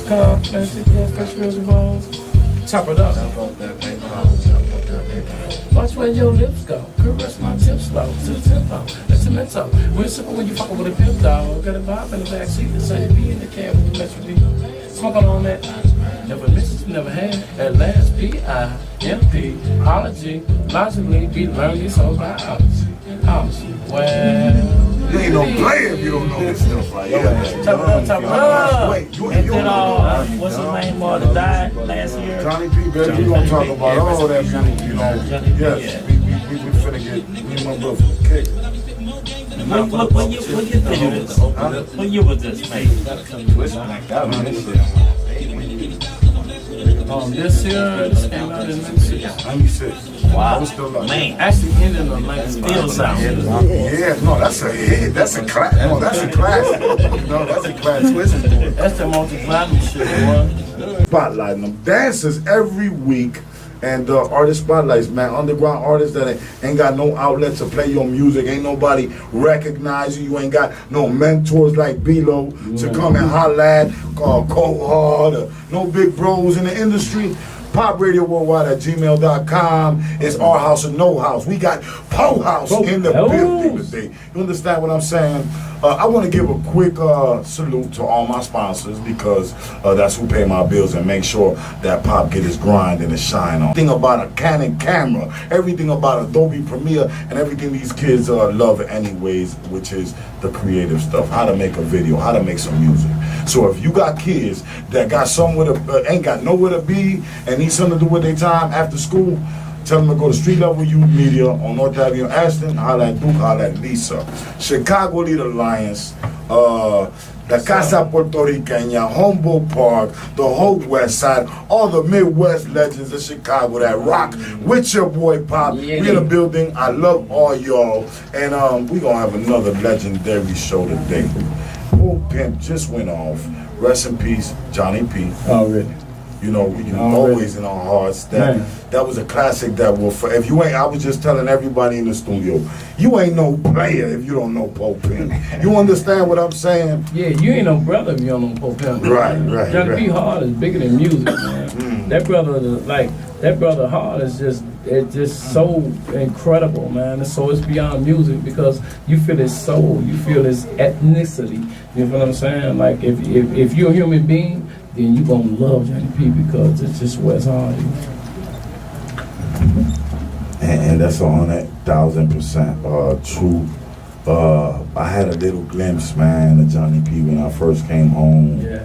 confidence, yeah, fresh real evolve. Chop it up. Watch where your lips go. Caress my tips slow to the tempo. That's a mental. We're simple when you fucking with a pimp dog. Got a vibe in the backseat. The same be in the cab with the metro D. Smoking on that. Never missed, never had. At last, P-I-M-P. Ology. Logically, be learning these whole biology. Well. You ain't no player if you don't know this stuff right here. Top it up. Wait, you And ain't then, know. what's his name, that died last year? Johnny P, baby, you gonna talk about all that music, you know. Johnny P, Yes, we finna get me and my brother kicked. What year did this? What year was this made? This year, this came out in 96. 96. Wow. I was still like, Man, Actually ended in 95. still sound. yeah, no, that's a hit. That's a class. No, that's a class. No, that's a class. That's the multi-platinum shit, boy. Spotlighting them dancers every week. And artist spotlights, man. Underground artists that ain't got no outlet to play your music. Ain't nobody recognize you. You ain't got no mentors like Belo to come and holler at, Cold Hard, or no big bros in the industry. PopRadioWorldwide@gmail.com. It's our house or no house. We got Po House in the building today. You understand what I'm saying? I want to give a quick salute to all my sponsors because that's who pay my bills and make sure that Pop get his grind and his shine on. Everything about a Canon camera, everything about Adobe Premiere, and everything these kids love anyways, which is the creative stuff, how to make a video, how to make some music. So if you got kids that got somewhere to, ain't got nowhere to be and need something to do with their time after school, tell them to go to Street Level Youth Media on North Avenue, Ashton. Holla at Duke, holla at Lisa. Chicago Lead Alliance, the Casa Puertorriqueña, Humboldt Park, the whole West Side, all the Midwest legends of Chicago that rock with your boy Pop. We in the building. I love all y'all. And we gonna have another legendary show today. Old Pimp just went off. Rest in peace, Johnny P. Already. You know, you always in our hearts. That was a classic that will. If you ain't, I was just telling everybody in the studio, you ain't no player if you don't know Pope Pimp. You understand what I'm saying? Yeah, you ain't no brother if you don't know Pope Pimp. Right. Johnny P. Hard is bigger than music, man. That brother Hard is just so incredible, man. And so it's beyond music because you feel his soul, you feel his ethnicity. You know what I'm saying? Like if you're a human being, then you gonna love Johnny P because it's just what's hard. And that's 1,000% true. I had a little glimpse, man, of Johnny P when I first came home. Yeah.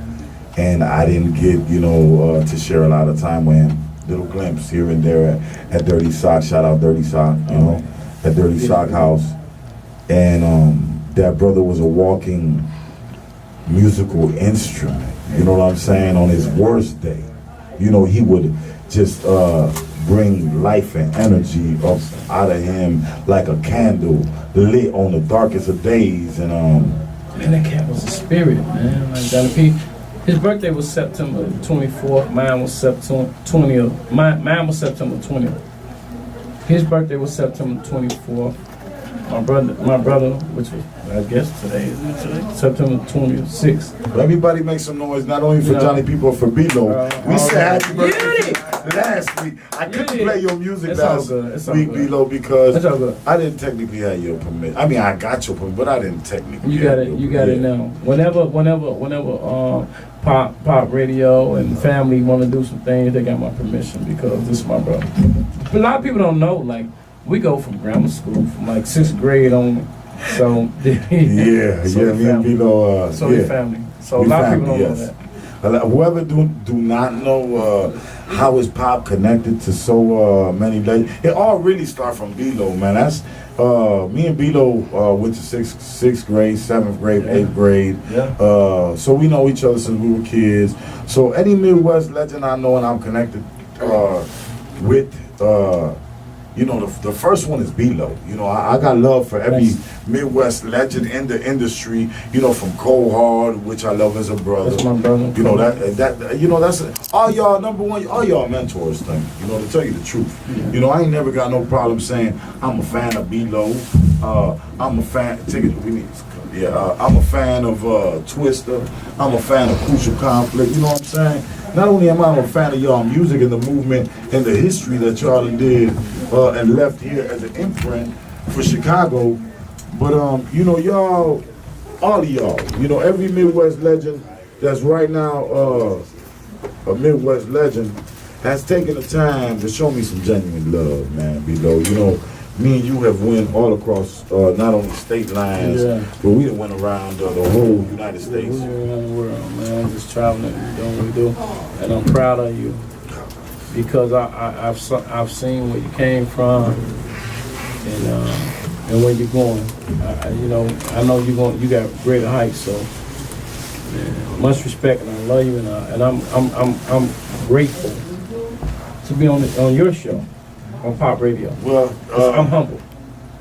And I didn't get, to share a lot of time with him. Little glimpse here and there at Dirty Sock. Shout out Dirty Sock, at Dirty Sock House. And that brother was a walking musical instrument. You know what I'm saying? On his worst day, he would just bring life and energy up out of him like a candle lit on the darkest of days. And man, that cat was a spirit, man. Like Johnny P. His birthday was September 24th. Mine was September 20th. Mine was September 20th. His birthday was September 24th. My brother, which was, I guess today, isn't it today? September 26th. Everybody make some noise, not only for Johnny P, but for Belo. We said happy birthday last week. I couldn't play your music last week, Belo, because I didn't technically have your permission. I mean, I got your permission, but I didn't technically. You got it now. Whenever Pop Radio and family want to do some things, they got my permission because this is my brother. But a lot of people don't know, like, we go from grammar school from like 6th grade on. So me and Belo, family. So a lot of people don't know that. Whoever do not know how is Pop connected to so many legends, it all really start from Belo, man. That's me and Belo went to sixth grade, 7th grade, 8th grade. So we know each other since we were kids. So any Midwest legend I know and I'm connected with. The first one is Belo. I got love for every Midwest legend in the industry. From Cold Hard, which I love as a brother. That's my brother. That's all y'all number one. All y'all mentors thing. To tell you the truth. I ain't never got no problem saying I'm a fan of Belo. I'm a fan. We need. Yeah, I'm a fan of Twister. I'm a fan of Crucial Conflict. You know what I'm saying? Not only am I a fan of y'all music and the movement and the history that y'all did and left here as an imprint for Chicago, but you know, y'all, all of y'all, you know, every Midwest legend that's right now a Midwest legend has taken the time to show me some genuine love, man. Below, you know, me and you have went all across not only state lines, but we done went around the whole United States. We around the world, man. Just traveling, doing what we do, and I'm proud of you because I've seen where you came from, and where you're going. You know, I know you got greater heights, so man, much respect, and I love you, and I'm grateful to be on your show. On Pop Radio. Well, I'm humble.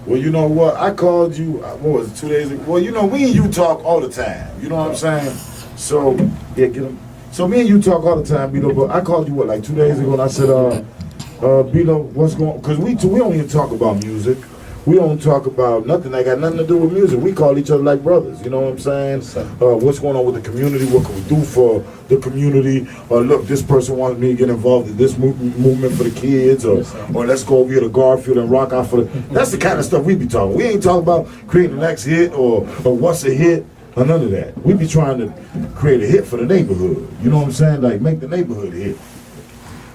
Well, you know what? I called you, what was it, 2 days ago? Well, you know, me and you talk all the time. You know what I'm saying? So, yeah, get him. So, me and you talk all the time, Beto, but I called you, what, like 2 days ago, and I said, Beto, what's going on? Because we don't even talk about music. We don't talk about nothing that got nothing to do with music. We call each other like brothers, you know what I'm saying? What's going on with the community? What can we do for the community? Look, this person wants me to get involved in this movement for the kids, or let's go over here to Garfield and rock out for the... That's the kind of stuff we be talking. We ain't talking about creating the next hit or what's a hit or none of that. We be trying to create a hit for the neighborhood. You know what I'm saying? Like, make the neighborhood a hit.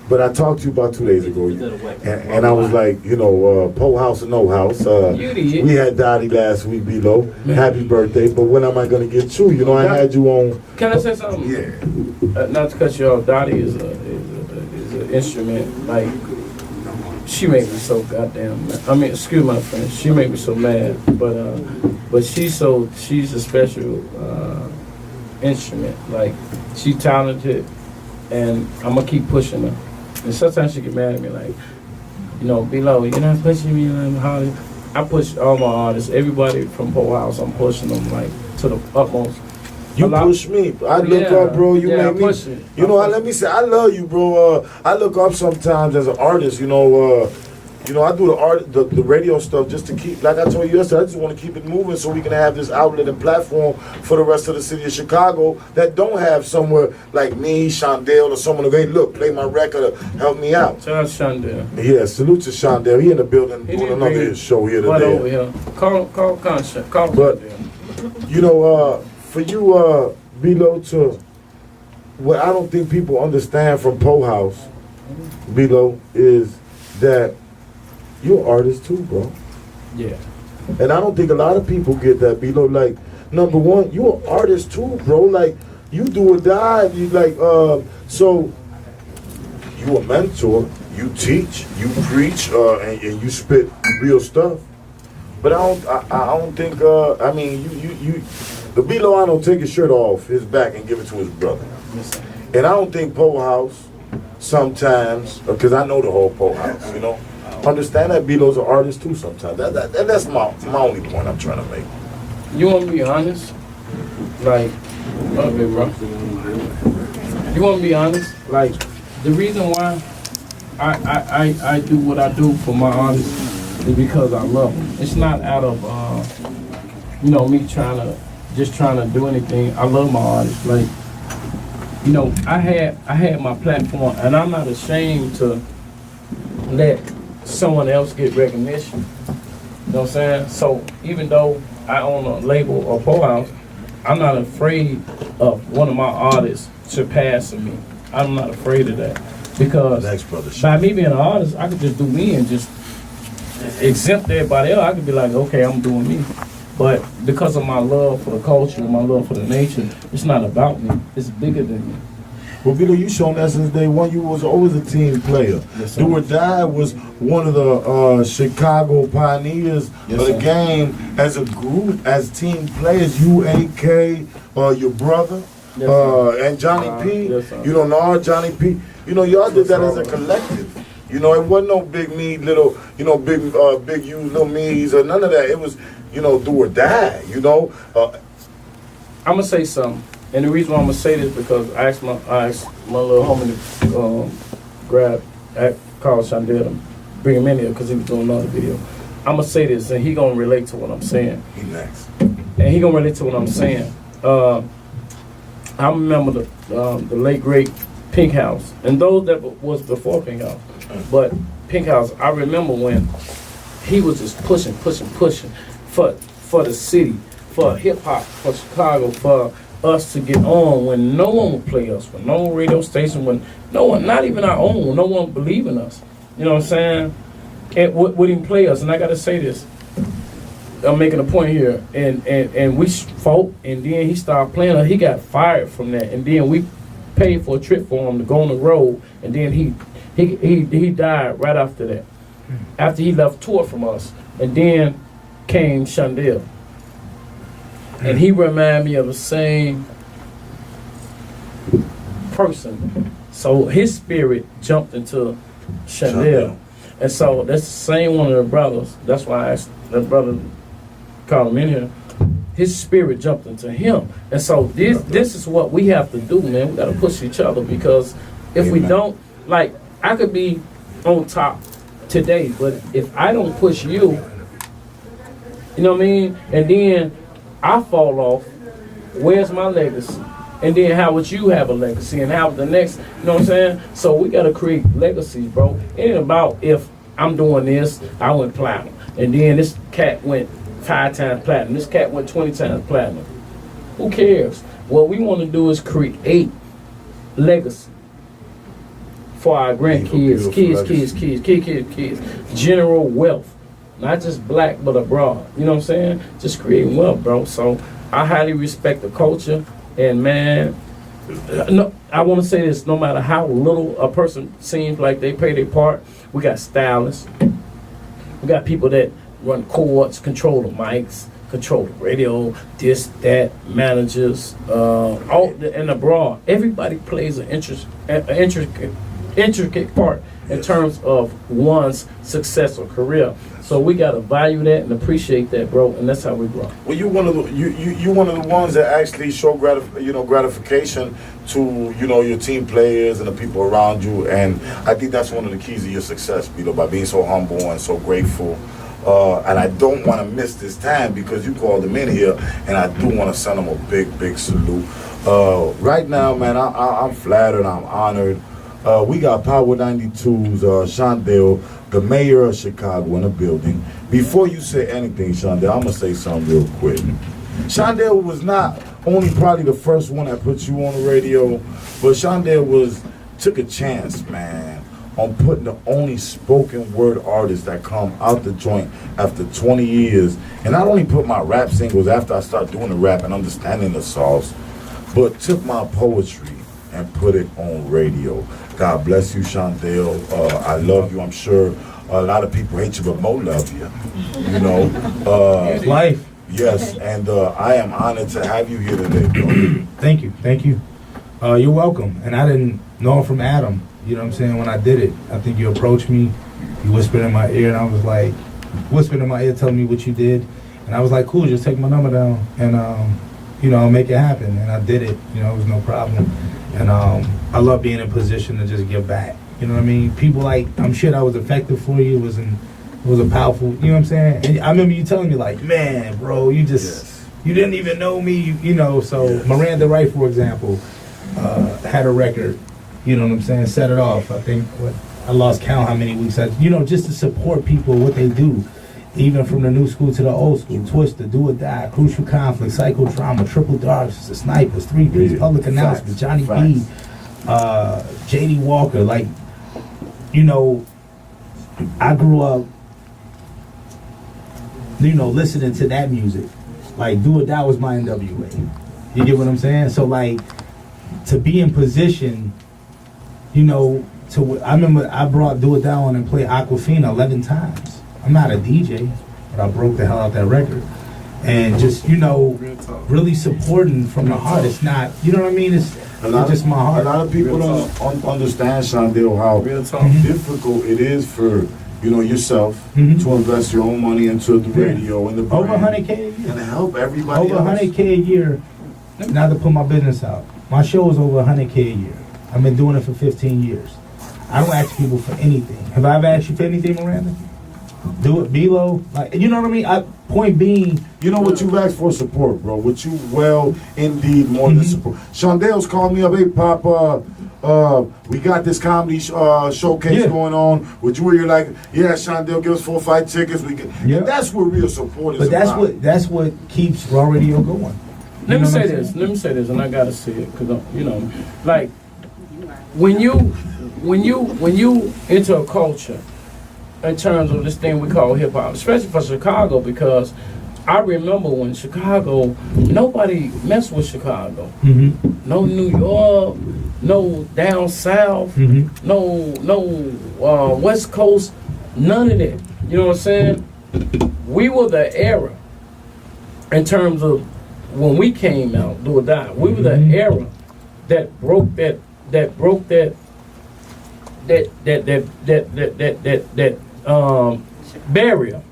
But I talked to you about 2 days ago, and I was like, you know, Po House or No House. We had Dottie last week, Belo. Happy birthday! But when am I gonna get you? You know, I had you on. Can I say something? Yeah. Not to cut you off. Dottie is an instrument. Like, she made me so goddamn mad. I mean, excuse my friend. She made me so mad. But she's a special instrument. Like, she talented, and I'm gonna keep pushing her. And sometimes she get mad at me, like, you know, Belo, you're not pushing me, like, how? I push all my artists, everybody from Po House, I'm pushing them, like, to the utmost. You push me. I look up, bro. You make me. Push it. You know, let me say, I love you, bro. I look up sometimes as an artist, you know, I do the radio stuff just to keep, like I told you yesterday, I just want to keep it moving so we can have this outlet and platform for the rest of the city of Chicago that don't have somewhere like me, Shondell, or someone who, hey, look, play my record or help me out. Shout out Shondell. Yeah, salute to Shondell. He in the building doing another show here today. Right over here. Call Shondell. You know, for you, Belo, to what I don't think people understand from Po House, Belo, is that you're an artist too, bro. Yeah. And I don't think a lot of people get that, Belo. Like, number one, you're an artist too, bro. Like, you do or die. You like, so you a mentor, you teach, you preach, and you spit real stuff. But I don't think, I mean, the Belo, I don't take his shirt off his back and give it to his brother. Listen. And I don't think Po House sometimes, because I know the whole Po House, you know. Understand that Belo's an artist too sometimes. That's my only point I'm trying to make. You want to be honest? Like, okay, bro. You want to be honest? Like, the reason why I do what I do for my artists is because I love them. It's not out of, you know, me trying to do anything. I love my artists. Like, you know, I had my platform, and I'm not ashamed to let someone else get recognition. You know what I'm saying? So even though I own a label or Po House, I'm not afraid of one of my artists surpassing me. I'm not afraid of that. Because by me being an artist, I could just do me and just exempt everybody else. I could be like, okay, I'm doing me. But because of my love for the culture, my love for the nation, it's not about me. It's bigger than me. Well, Belo, you shown that since day one. You was always a team player. Yes, Do or Die was one of the Chicago pioneers of the game as a group, as team players. You, AK, your brother, and Johnny P. Yes, you know, Johnny P. You know, y'all did that as a collective. You know, it wasn't no big me, little, you know, big you, little me's, or none of that. It was, you know, do or die. You know. I'm gonna say something. And the reason why I'm gonna say this because I asked my little homie to call Shondell and bring him in here because he was doing another video. I'm gonna say this and he gonna relate to what I'm saying. He next. and he gonna relate to what I'm saying. I remember the late great Pink House, and those that was before Pink House, but Pink House. I remember when he was just pushing for the city, for hip hop, for Chicago, for us to get on when no one would play us, when no radio station, when no one, not even our own, no one believed in us. You know what I'm saying? And wouldn't even play us. And I gotta say this. I'm making a point here, and we fought, and then he started playing us. He got fired from that, and then we paid for a trip for him to go on the road, and then he died right after that. After he left tour from us, and then came Shondell, and he reminded me of the same person. So his spirit jumped into Shondell, and so that's the same one of the brothers. That's why I asked that brother. Call him in here. His spirit jumped into him, and so this is what we have to do, man. We got to push each other, because if we don't, like, I could be on top today, but if I don't push you, you know what I mean, and then I fall off, where's my legacy? And then how would you have a legacy, and how would the next, you know what I'm saying? So we got to create legacies, bro. It ain't about if I'm doing this, I went platinum, and then this cat went 5 times platinum. This cat went 20 times platinum. Who cares? What we want to do is create legacy for our grandkids, kids, general wealth. Not just black, but abroad. You know what I'm saying? Just creating wealth, bro. So I highly respect the culture. And man, no, I want to say this, no matter how little a person seems like they play their part, we got stylists. We got people that run chords, control the mics, control the radio, this, that, managers, and abroad. Everybody plays an intricate part in terms of one's success or career. So we gotta value that and appreciate that, bro, and that's how we grow. Well, you one of the ones that actually show gratification to your team players and the people around you, and I think that's one of the keys of your success, by being so humble and so grateful. And I don't want to miss this time because you called him in here, and I do want to send him a big salute. Right now, man, I'm flattered, I'm honored. We got Power 92's Shondell, the mayor of Chicago, in the building. Before you say anything, Shondell, I'm going to say something real quick. Shondell was not only probably the first one that put you on the radio, but Shondell took a chance, man, on putting the only spoken word artist that come out the joint after 20 years. And not only put my rap singles after I started doing the rap and understanding the sauce, but took my poetry and put it on radio. God bless you, Shondell. I love you. I'm sure a lot of people hate you, but Mo love you. It's life. Yes, and I am honored to have you here today, bro. Thank you. You're welcome. And I didn't know from Adam. You know what I'm saying? When I did it, I think you approached me, you whispered in my ear, and I was like, telling me what you did. And I was like, cool, just take my number down, and, I'll make it happen. And I did it, it was no problem. And I love being in a position to just give back. You know what I mean? People I'm sure that was effective for you. It was a powerful, you know what I'm saying? And I remember you telling me like, man, bro, you didn't even know me, So yes. Miranda Wright, for example, had a record. You know what I'm saying? Set it off. I think I lost count how many weeks. Just to support people, what they do, even from the new school to the old school. Twister, Do or Die, Crucial Conflict, Psychodrama, Triple Darks, The Snipers, 3-Piece, Public Announcement, Johnny B, J.D. Walker. I grew up, listening to that music. Like Do or Die was my NWA. You get what I'm saying? So to be in position. I remember I brought Do It Down and played Aquafina 11 times. I'm not a DJ, but I broke the hell out that record. And just, really supporting from the heart. It's not, you know what I mean? It's just my heart. A lot of people don't understand, Shondell, how difficult it is for, yourself to invest your own money into the radio and the brand. Over $100K a year. And help everybody Over $100K a year, not to put my business out. My show is over $100K a year. I've been doing it for 15 years. I don't ask people for anything. Have I ever asked you for anything, Miranda? Do it Belo. Like, you know what I mean? Point being, You know what you asked for support, bro. What you well indeed more than support. Shondale's called me up, hey Pop, we got this comedy showcase going on. Would you? You're like, yeah, Shondale, give us 4 or 5 tickets. We get. Yeah. And that's what real support is. but about. that's what keeps Raw Radio going. Let me know say what I'm this. Let me say this, and I gotta say it because you know, like when you enter a culture in terms of this thing we call hip hop, especially for Chicago, because I remember when Chicago, nobody messed with Chicago. Mm-hmm. No New York, no down south, Mm-hmm. no West Coast, none of that. You know what I'm saying? We were the era in terms of when we came out, Do or Die. We were the era that broke that barrier,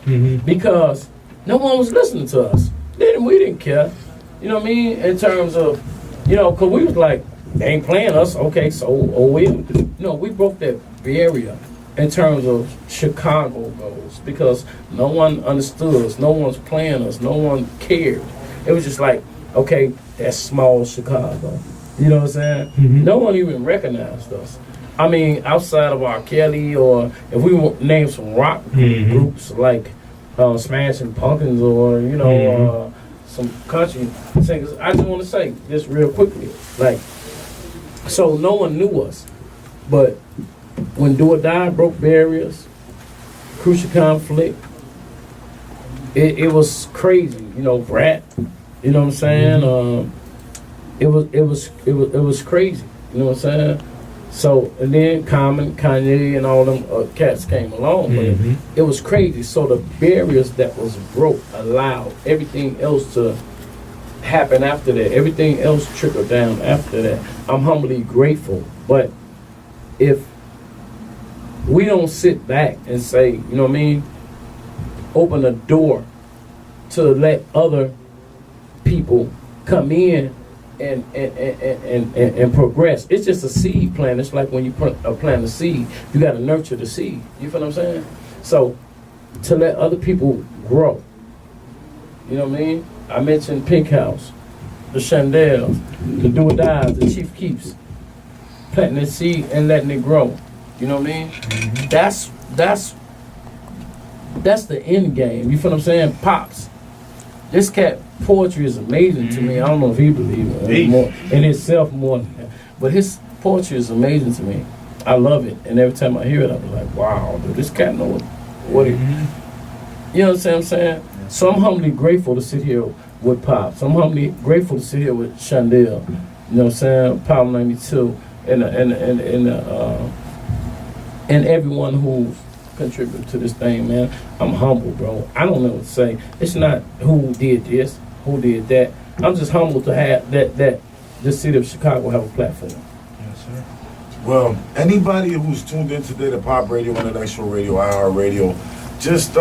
Mm-hmm. because no one was listening to us. We didn't care. You know what I mean? In terms of, you know, because we was like, they ain't playing us. Okay, so we. No, we broke that barrier in terms of Chicago goes, because no one understood us. No one's playing us. No one cared. It was just like, okay, that's small Chicago. You know what I'm saying? Mm-hmm. No one even recognized us. I mean, outside of R. Kelly, or if we name some rock groups like Smashing Pumpkins, or you know, some country singers. I just want to say this real quickly, like, so no one knew us, but when Do or Die broke barriers, Crucial Conflict, it was crazy. You know, Brat. You know what I'm saying? It was crazy. You know what I'm saying? So, and then Common, Kanye, and all them cats came along, but it was crazy. So the barriers that was broke allowed everything else to happen after that. Everything else trickled down after that. I'm humbly grateful. But if we don't sit back and say, you know what I mean, open a door to let other people come in and progress. It's just a seed plant. It's like when you plant a seed, you got to nurture the seed. You feel what I'm saying? So to let other people grow. You know what I mean? I mentioned Pink House, the Chandels, the Do or Dies, the Chief Keeps, planting that seed and letting it grow. You know what I mean? That's the end game. You feel what I'm saying? Pops. This cat poetry is amazing to me. I don't know if he believes it more in itself more than that. But his poetry is amazing to me. I love it. And every time I hear it, I'm like, wow, dude, this cat know what he... You know what I'm saying? So I'm humbly grateful to sit here with Pops. I'm humbly grateful to sit here with Chandel. You know what I'm saying? Power 92. And everyone who's contribute to this thing, man. I'm humble, bro. I don't know what to say. It's not who did this, who did that. I'm just humbled to have that the city of Chicago have a platform. Yes, sir. Well, anybody who's tuned in today to Pop Radio, Intellectual Radio, IR Radio, just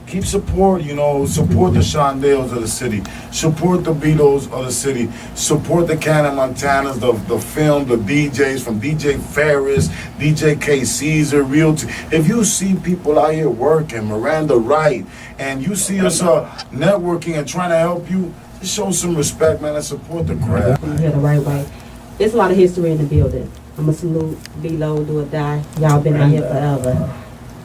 keep support, support the Shondales of the city, support the Beatles of the city, support the Cannon Montanas, the film, the DJs from DJ Ferris, DJ K. Caesar, if you see people out here working, Miranda Wright, and you see us networking and trying to help you, just show some respect, man, and support the craft. You hear the right way. There's a lot of history in the building. I'm going to salute Belo, Do or Die. Y'all been out here forever.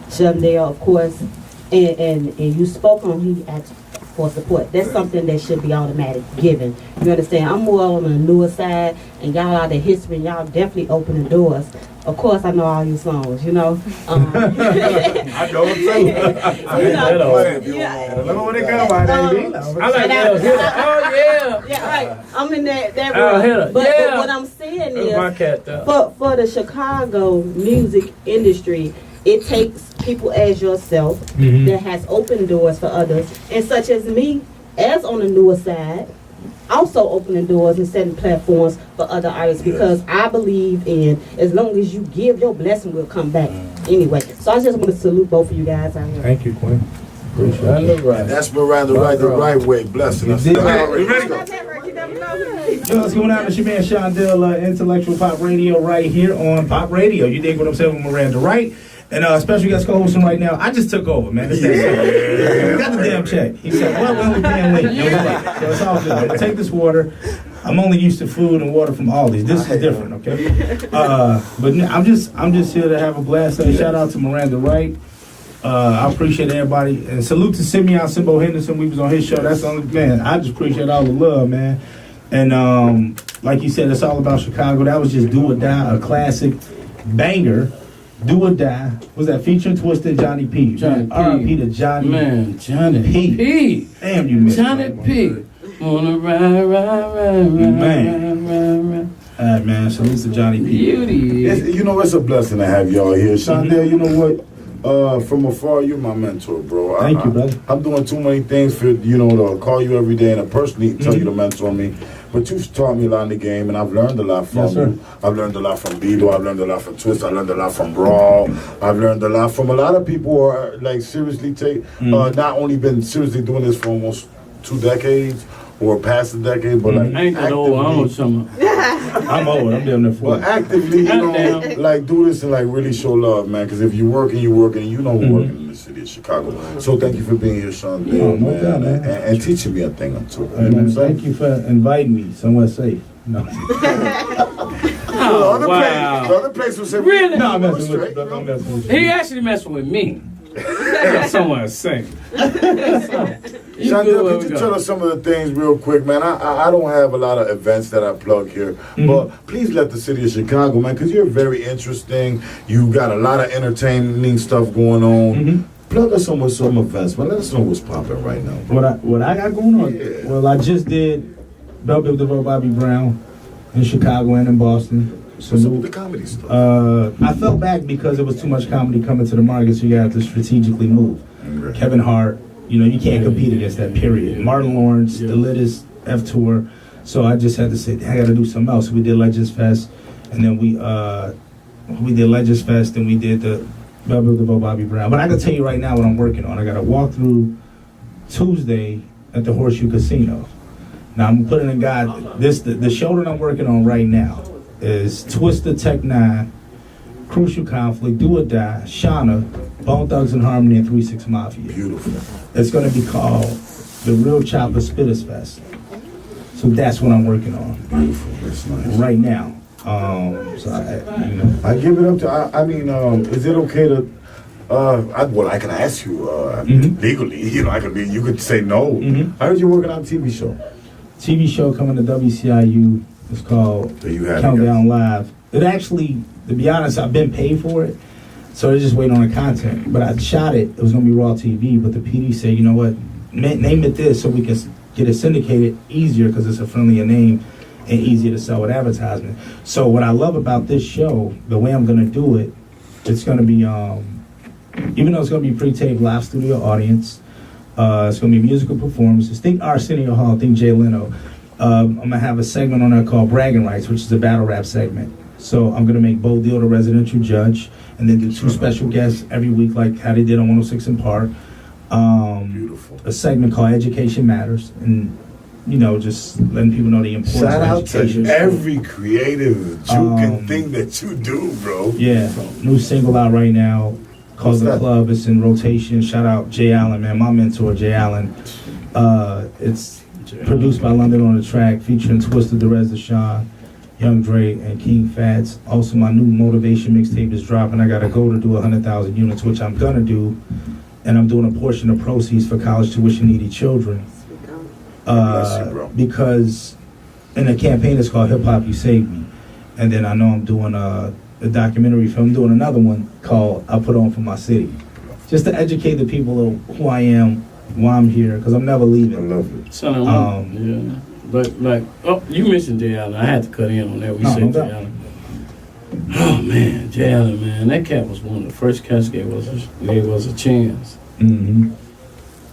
Shondale, of course. And you spoke on, he asked for support. That's something that should be automatic given. You understand? I'm more on the newer side, and y'all are the history, and y'all definitely opening doors. Of course, I know all your songs, I know it too. Remember when they come by, baby? I like that. Oh, yeah. Yeah, right. I'm in that Hitter. room. But Yeah. what I'm saying That's my is, cat, though. for the Chicago music industry, it takes people as yourself that has opened doors for others, and such as me, as on the newer side, also opening doors and setting platforms for other artists, because I believe in, as long as you give, your blessing will come back anyway. So I just want to salute both of you guys out here. Thank you, Quinn. Miranda Wright. That's Miranda Wright, the right way, blessing us. You did. Alright, Ready? let's go. Yo, what's going on? It's your man Shondell, Intellectual Pop Radio, right here on Pop Radio. You dig what I'm saying with Miranda Wright? And special guest co-hosting right now. I just took over, man. It's that simple. Got the damn check. He said, "Well, we paying late." So it's all good. I'm gonna take this water. I'm only used to food and water from Aldi's. This is different, okay? But I'm just here to have a blast. So shout out to Miranda Wright. I appreciate everybody, and salute to Simeon Simbo Henderson. We was on his show. That's the only man. I just appreciate all the love, man. And like you said, it's all about Chicago. That was just Do or Die, a classic banger. Do or Die. Was that featuring Twisted Johnny P? Johnny P. R.I.P. to Johnny. Man, Johnny P. P. Damn, you missed Johnny it. P. Wanna ride. Man. All right, man. Salute to Johnny P. Beauty. It's a blessing to have y'all here. Shondell, you know what? From afar, you're my mentor, bro. Thank you, brother. I'm doing too many things for, to call you every day and to personally tell you to mentor me. But you've taught me a lot in the game, and I've learned a lot from you. I've learned a lot from Beto. I've learned a lot from Twist. I learned a lot from Brawl. I've learned a lot from a lot of people who are, like, seriously not only been seriously doing this for almost 2 decades, or past a decade, but like I ain't that old. I don't know what you're talking about. I'm old. I'm down there for Well, actively, like do this and like really show love, man. Because if you're working, and we're working in the city of Chicago. So thank you for being here, Sean. No doubt, man. And teaching me a thing or two. Hey, man, thank you for inviting me somewhere safe. No. The other place was saying, Really? No, I'm messing with you, brother. I'm messing with you. He actually messing with me. Someone say. Shondell, could you tell us some of the things real quick, man? I don't have a lot of events that I plug here, but please let the city of Chicago, man, because you're very interesting. You got a lot of entertaining stuff going on. Plug us in with some events, but let us know what's popping right now. What I got going on? Yeah. Well, I just did Bell Biv DeVoe Bobby Brown in Chicago and in Boston. So What's up with the comedy stuff? I fell back because there was too much comedy coming to the market, so you got to strategically move. Right. Kevin Hart, you can't compete against that, period. Martin Lawrence, the Littest, F Tour. So I just had to say, I got to do something else. We did Legends Fest, and then we did Legends Fest, and we did the Bell Biv DeVoe Bobby Brown. But I can tell you right now what I'm working on. I got a walkthrough Tuesday at the Horseshoe Casino. Now I'm putting in God. The show that I'm working on right now is Twister Tech 9, Crucial Conflict, Do or Die, Shauna, Bone Thugs and Harmony, and 3-6 Mafia. Beautiful. It's going to be called the Real Chopper Spitters Fest. So that's what I'm working on Beautiful. That's nice. right now. I give it up to. Is it okay to? I can ask you legally. You could say no. I heard you're working on a TV show. TV show coming to WCIU. It's called So you have Countdown Live. It actually, to be honest, I've been paid for it, so they're just waiting on the content. But I shot it. It was going to be Raw TV, but the PD said, you know what, name it this so we can get it syndicated easier because it's a friendlier name and easier to sell with advertisement. So what I love about this show, the way I'm going to do it, it's going to be, even though it's going to be pre-taped live studio audience, it's going to be musical performances. Think Arsenio Hall, think Jay Leno. I'm going to have a segment on there called Bragging Rights, which is a battle rap segment. So I'm going to make Bo Deal the residential judge and then do 2 special guests every week like how they did on 106 in Park. Beautiful. A segment called Education Matters and, just letting people know the importance Shout of out education. to every creative juking thing that you do, bro. Yeah, new single out right now called What's The that? Club. It's in rotation. Shout out Jay Allen, man, my mentor, Jay Allen. It's produced by London on the Track, featuring Twisted, Derez Deshawn, Young Dre, and King Fats. Also, my new motivation mixtape is dropping. I got to go to do 100,000 units, which I'm gonna do, and I'm doing a portion of proceeds for college tuition needy children. Bless you, bro. Because in the campaign it's called Hip Hop You Saved Me, and then I know I'm doing a documentary film. I'm doing another one called I Put On For My City, just to educate the people of who I am, why I'm here, because I'm never I leaving. love it. Son, yeah. But you mentioned Jay Allen. I had to cut in on that. We said Jay Allen. Oh man, Jay Allen, man, that cat was one of the first cats gave us a chance.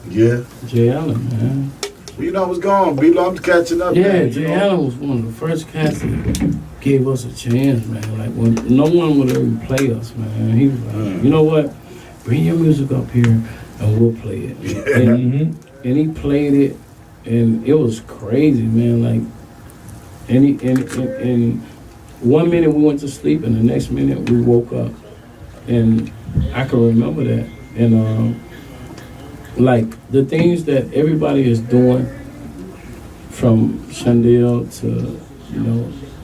Yeah. Jay Allen, man. Well, I was gone. I'm catching up. Yeah, man, Jay Allen was one of the first cats that gave us a chance, man. Like when no one would ever play us, man. He was like, you know what? Bring your music up here and we'll play it. And he played it, and it was crazy, man. Like, and 1 minute we went to sleep, and the next minute we woke up, and I can remember that. And like the things that everybody is doing, from Chandel to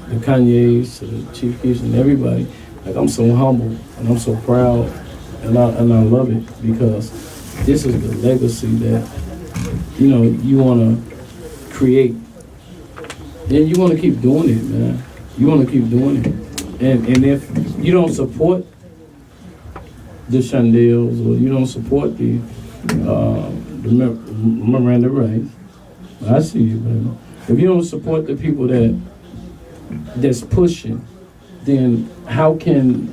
the Kanye's to the Chief Keefs and everybody. Like I'm so humble and I'm so proud, and I love it because this is the legacy that you want to create, and you want to keep doing it, man. You want to keep doing it, and if you don't support the Chandels or you don't support the Miranda Rights, I see you, baby. If you don't support the people that's pushing, then how can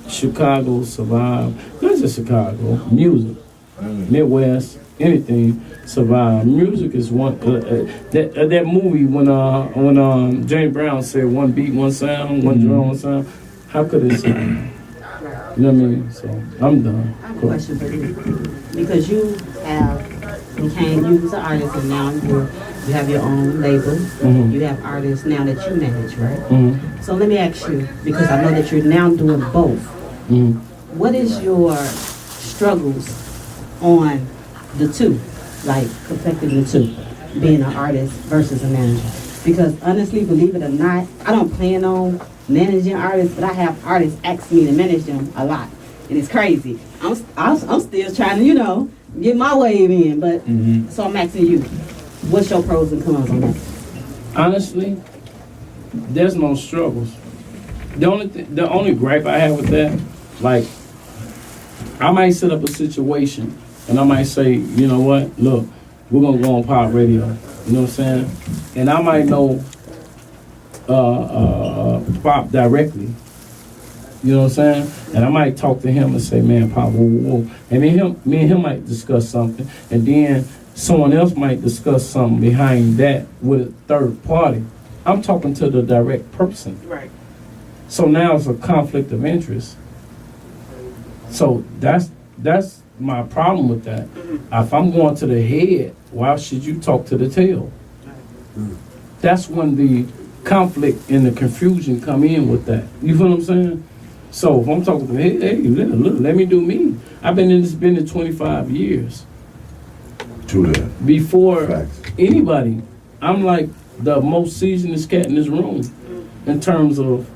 Chicago survive? Not just Chicago, music, Midwest, anything survive. Music is one. That movie when James Brown said one beat, one sound, one drum, one sound. How could it sound? You know what I mean? So I'm done. I have a question for you. Because you was an artist and now you have your own label. Mm-hmm. You have artists now that you manage, right? Mm-hmm. So let me ask you, because I know that you're now doing both. Mm-hmm. What is your struggles on the two? Like perfecting the two, being an artist versus a manager? Because honestly, believe it or not, I don't plan on managing artists, but I have artists ask me to manage them a lot, and it's crazy. I'm still trying to, get my wave in, but so I'm asking you, what's your pros and cons on that? Honestly, there's no struggles. The only gripe I have with that, like, I might set up a situation and I might say, you know what, look, we're gonna go on pop radio. You know what I'm saying? And I might know Pop directly. You know what I'm saying? And I might talk to him and say, man, Pop, whoa, whoa, whoa. And me and him might discuss something, and then someone else might discuss something behind that with a third party. I'm talking to the direct person. Right. So now it's a conflict of interest. So that's my problem with that. If I'm going to the head, why should you talk to the tail? That's when the conflict and the confusion come in with that. You feel what I'm saying? So if I'm talking to the head, hey, look, let me do me. I've been in this business 25 years. True that. Before Facts. anybody, I'm like the most seasoned cat in this room in terms of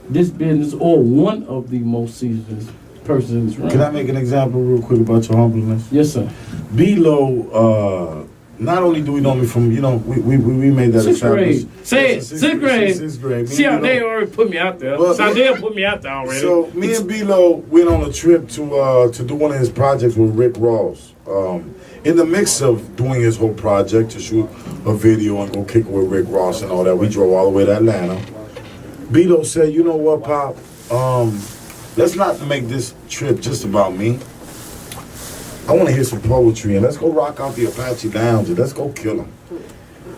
this business, or one of the most seasoned persons in this room. Can I make an example real quick about your humbleness? Yes, sir. Belo, not only do we know me from, we made that Sixth grade. Say it. Sixth grade. Sixth grade. See how they already put me out there. Sandell put me out there already. So me and Belo went on a trip to do one of his projects with Rick Ross. In the mix of doing his whole project to shoot a video and go kick it with Rick Ross and all that, we drove all the way to Atlanta. Belo said, you know what, Pop? Let's not make this trip just about me. I want to hear some poetry, and let's go rock out the Apache Lounge, and let's go kill them.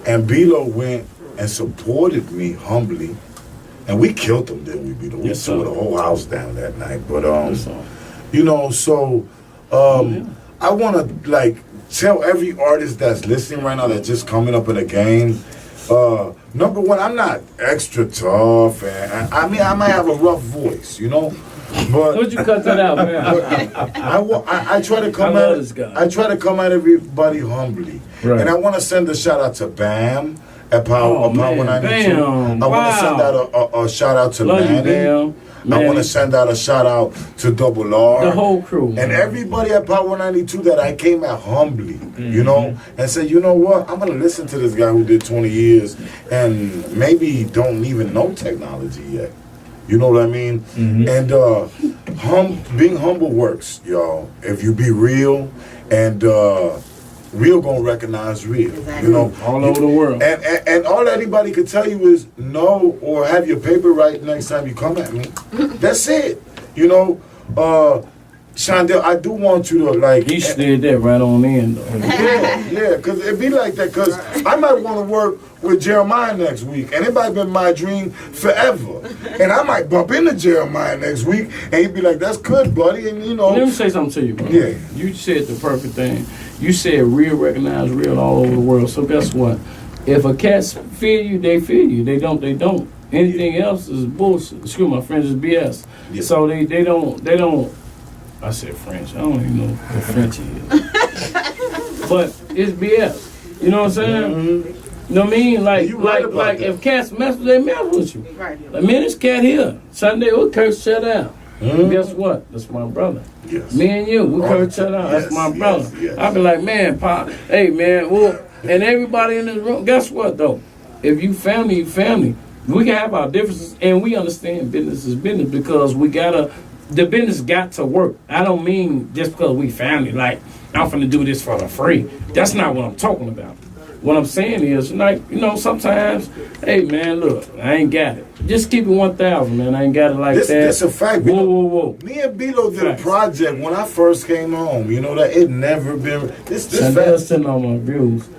And Belo went and supported me humbly, and we killed them, didn't we, Belo? We tore the whole house down that night. But I want to tell every artist that's listening right now that's just coming up in the game. Number one, I'm not extra tough, and I might have a rough voice, But would you cut that out, man? I try to come I try to come at everybody humbly, right. And I want to send a shout out to Bam at Power 192. Bam. I want to send out a shout out to Manny. I want to send out a shout out to Double R, the whole crew, and everybody at Power 192 that I came at humbly, and said, you know what, I'm gonna listen to this guy who did 20 years and maybe don't even know technology yet. You know what I mean? And being humble works, y'all. If you be real, and real gonna recognize real. Exactly. All over the world. And all anybody can tell you is no, or have your paper right next time you come at me. That's it. Shondell, I do want you to He slid that right on in, though. Yeah, because it be like that. Because I might want to work with Jeremiah next week, and it might have been my dream forever. And I might bump into Jeremiah next week, and he'd be like, "That's good, buddy." And Let me say something to you, bro. Yeah. You said the perfect thing. You said real recognize real all over the world. So guess what? If a cat feel you, they feel you. They don't, they don't. Anything else is bullshit. Excuse my French is BS. Yeah. So they don't. I said French. I don't even know what French is. But it's BS. You know what I'm saying? Mm-hmm. You know what I mean? Like You right about like that. if cats mess with, they mess with you. Right. Like, man, this cat here. Sunday we curse shut out. Mhm. Guess what? That's my brother. Yes. Me and you, we curse shut out. That's Yes, my yes, brother. yes. I be like, man, Pop, hey man, well, and everybody in this room, guess what though? If you family, you family. We can have our differences and we understand business is business because the business got to work. I don't mean just because we family, like, I'm finna do this for the free. That's not what I'm talking about. What I'm saying is, like, you know, sometimes, hey man, look, I ain't got it. Just keep it 1,000, man. I ain't got it like that. That's a fact. Whoa. Me and Belo did Facts. a project when I first came home. You know that it never been this Chandel's fact. sitting on my views.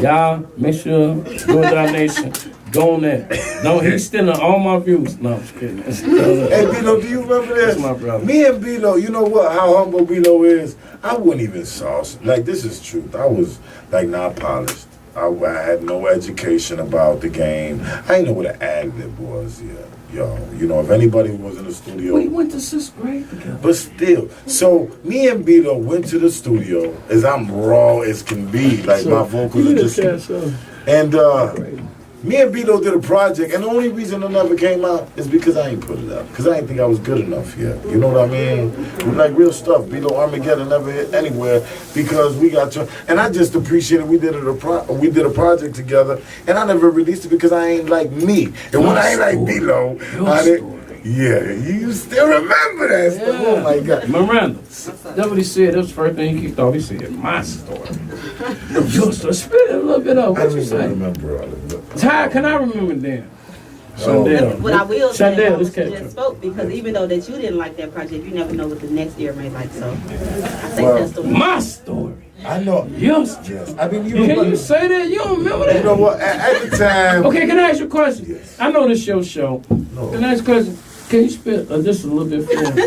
Y'all, make sure, go to our nation. Go on that. No, he's stealing all my views. No, I'm just kidding. Hey Belo, do you remember this? That's my brother. Me and Belo, you know what? How humble Belo is. I wouldn't even sauce. Like this is truth. I was like not polished. I had no education about the game. I didn't know what an ad-lib was. Yeah, yo, you know, if anybody was in the studio. We went to 6th grade together. But still, so me and Belo went to the studio as I'm raw as can be, like my vocals are just. And me and Belo did a project, and the only reason it never came out is because I ain't put it out, because I didn't think I was good enough yet. You know what I mean? Like real stuff. Belo Armageddon never hit anywhere because we got to. And I just appreciated we did a project together, and I never released it because I ain't like me. And when I ain't like Belo, I didn't. Yeah, you still remember that stuff. Yeah. Oh my God. Miranda, that's what he said. That was the first thing he kicked off. He said, my story. Your story. Spit it a little bit up. I What you don't say? remember all of it. How can I remember then? What I will say Chandel, about this what you cat. just spoke, because even though that you didn't like that project, you never know what the next year may like. So I think Well, that's the one. My story. I know. Yes. Yes. I mean, Can you say that? You don't remember that? You know what? At the time. Okay, can I ask you a question? Yes. I know this your show. No. Can I ask you a question? Can you spit just a little bit for me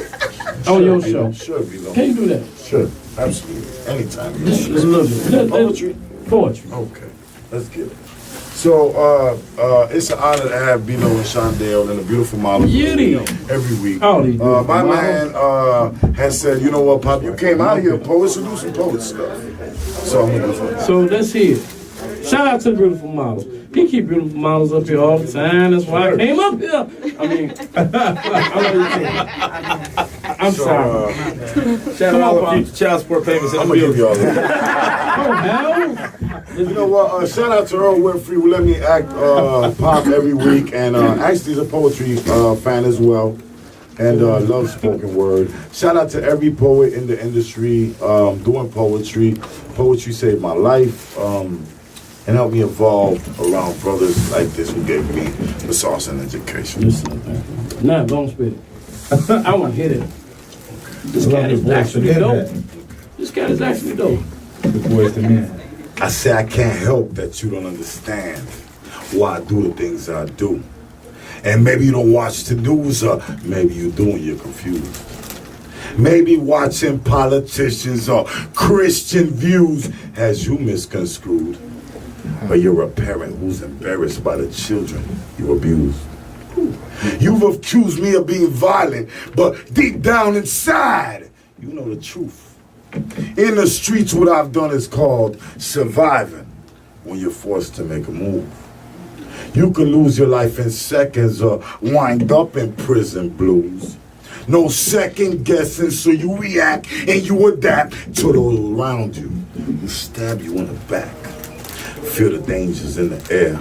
on your show? Sure, Belo. Can you do that? Sure, absolutely. Anytime. Just a little bit. Poetry? Poetry. Okay, let's get it. So, it's an honor to have Belo and Shondale and a beautiful model every week. Oh, these beautiful my models. man has said, you know what, Pop, you came out here a poet, so do some poet stuff. So I'm gonna do that. So let's hear it. Shout out to the beautiful models. He keep beautiful models up here all the time. That's why I came up here. I mean, I'm sorry. Shout out all the future child support payments in I'm the gonna give building. you all that. Oh, hell. You know what? Shout out to Earl Winfrey who let me act Pop every week, and actually he's a poetry fan as well, and loves spoken word. Shout out to every poet in the industry doing poetry. Poetry saved my life and helped me evolve around brothers like this who gave me the sauce and education. Listen, nah, don't spit it. I want to hear it. This cat is actually dope. This cat is actually dope. The voice to man. I say I can't help that you don't understand why I do the things I do. And maybe you don't watch the news, or maybe you do and you're confused. Maybe watching politicians or Christian views has you misconstrued. But you're a parent who's embarrassed by the children you abused. You've accused me of being violent, but deep down inside, you know the truth. In the streets, what I've done is called surviving when you're forced to make a move. You can lose your life in seconds or wind up in prison blues. No second guessing, so you react and you adapt to those around you who stab you in the back. Feel the dangers in the air,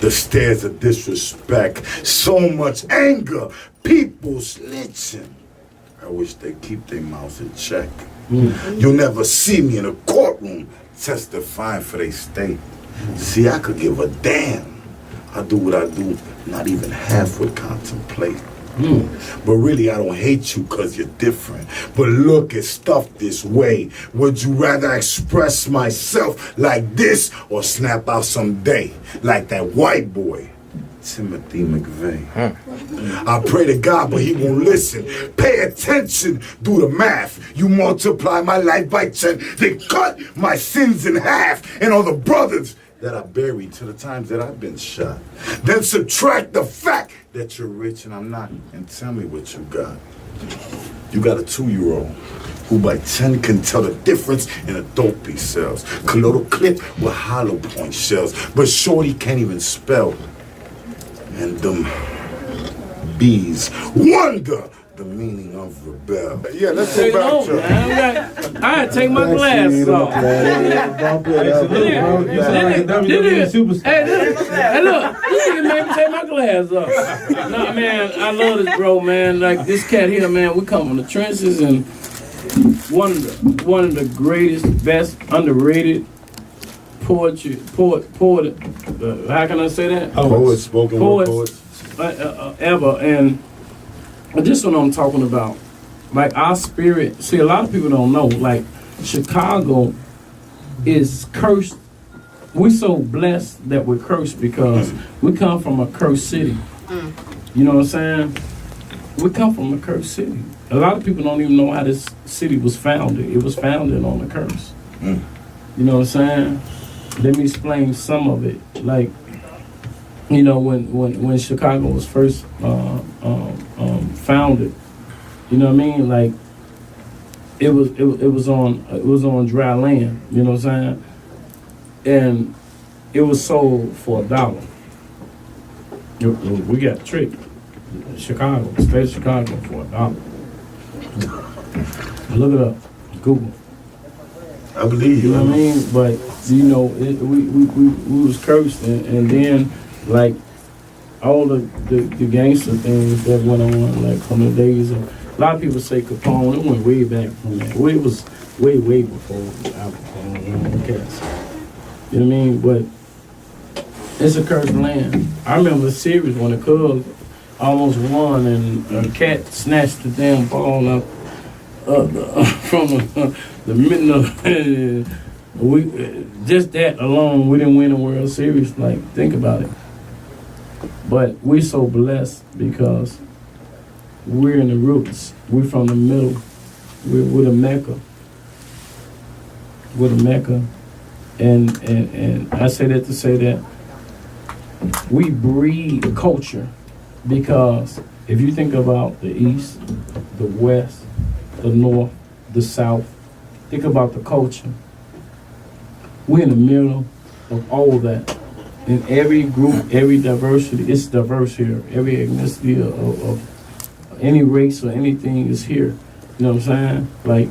the stares of disrespect, so much anger, people snitching. I wish they keep their mouths in check. You'll never see me in a courtroom testifying for their state. See, I could give a damn. I do what I do, not even half would contemplate. But really, I don't hate you because you're different. But look at stuff this way. Would you rather express myself like this or snap out someday like that white boy, Timothy McVeigh? I pray to God, but he won't listen. Pay attention, do the math. You multiply my life by 10, then cut my sins in half. And all the brothers that I buried to the times that I've been shot. Then subtract the fact that you're rich and I'm not, and tell me what you got. You got a 2-year-old who by 10 can tell the difference in a dope he sells. Colloidal clip with hollow point shells, but shorty can't even spell. And them bees wonder the meaning of rebel. Yeah, let's go Take it back on, to man. I had to take my glasses off. Hey, look, you nigga made me take my glasses off. Nah, man, I love this bro, man. Like this cat here, man. We come from the trenches, and one of the greatest, best, underrated poet. How can I say that? Poets, spoken word Poets. poets. Ever. And this one I'm talking about. Like our spirit. See, a lot of people don't know. Like Chicago is cursed. We so blessed that we're cursed because we come from a cursed city. You know what I'm saying? We come from a cursed city. A lot of people don't even know how this city was founded. It was founded on a curse. You know what I'm saying? Let me explain some of it. Like, you know, when Chicago was first founded, you know what I mean? Like, it was on dry land. You know what I'm saying? And it was sold for $1. We got tricked. Chicago, state of Chicago for $1. Look it up, Google. I believe You know what I mean? But you know, we was cursed, and then like all the gangster things that went on, like from the days of. A lot of people say Capone. It went way back from that. Well, it was way before Al Capone. You know what I mean? But it's a cursed land. I remember the series when the Cubs almost won, and a cat snatched the damn ball up from the middle of we just that alone, we didn't win a World Series. Like, think about it. But we're so blessed because we're in the roots. We're from the middle. We're the Mecca. We're the Mecca. And I say that to say that we breed culture, because if you think about the East, the West, the North, the South, think about the culture. We're in the middle of all of that. In every group, every diversity, it's diverse here. Every ethnicity of any race or anything is here. You know what I'm saying? Like,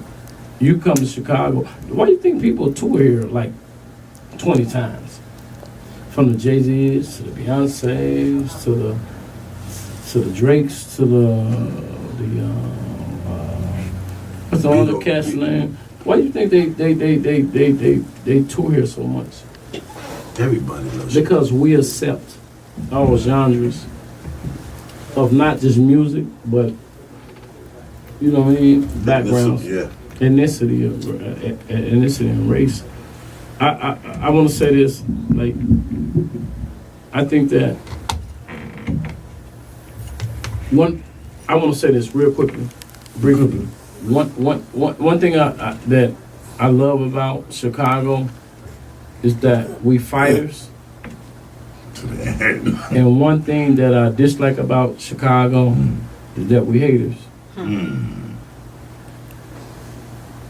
you come to Chicago, why do you think people tour here like 20 times? From the Jay-Z's to the Beyoncé's to the Drakes to the what's the other cat's name? Why do you think they tour here so much? Everybody loves you. Because we accept all genres of not just music, but you know what I mean, backgrounds, ethnicity and race. I want to say this, like, I think that I want to say this real quickly, briefly. One thing that I love about Chicago is that we fighters. And one thing that I dislike about Chicago is that we haters.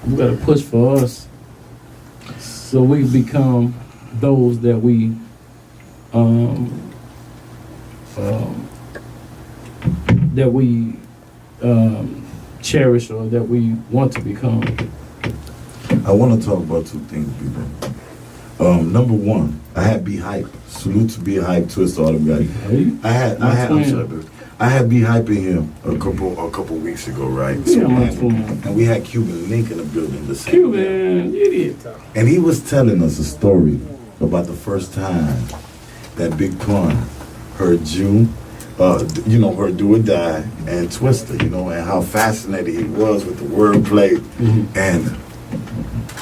We gotta push for us so we become those that we cherish or that we want to become. I want to talk about two things, people. Number one, I had Be Hype. Salute to Be Hype, Twist Automatic. I had Be Hype in here a couple weeks ago, right? Yeah, and we had Cuban Link in the building the same Cuban idiot. And he was telling us a story about the first time that Big Pun heard June, heard Do or Die and Twister, and how fascinated he was with the wordplay and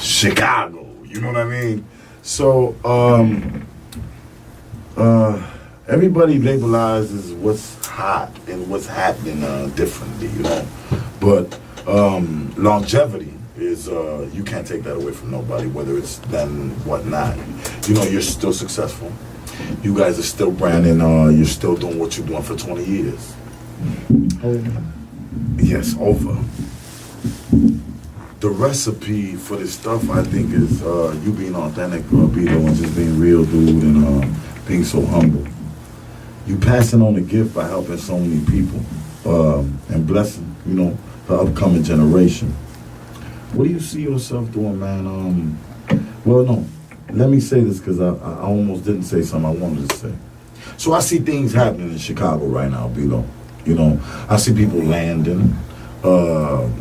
Chicago, you know what I mean? So, everybody labelizes what's hot and what's happening differently, But longevity is, you can't take that away from nobody, whether it's done whatnot. you know, you're still successful. You guys are still branding. You're still doing what you're doing for 20 years. Yes, over. The recipe for this stuff, I think, is you being authentic, Belo, and just being real, dude, and being so humble. You passing on the gift by helping so many people and blessing, you know, the upcoming generation. What do you see yourself doing, man? Well, no. Let me say this because I almost didn't say something I wanted to say. So I see things happening in Chicago right now, Belo. You know, I see people landing,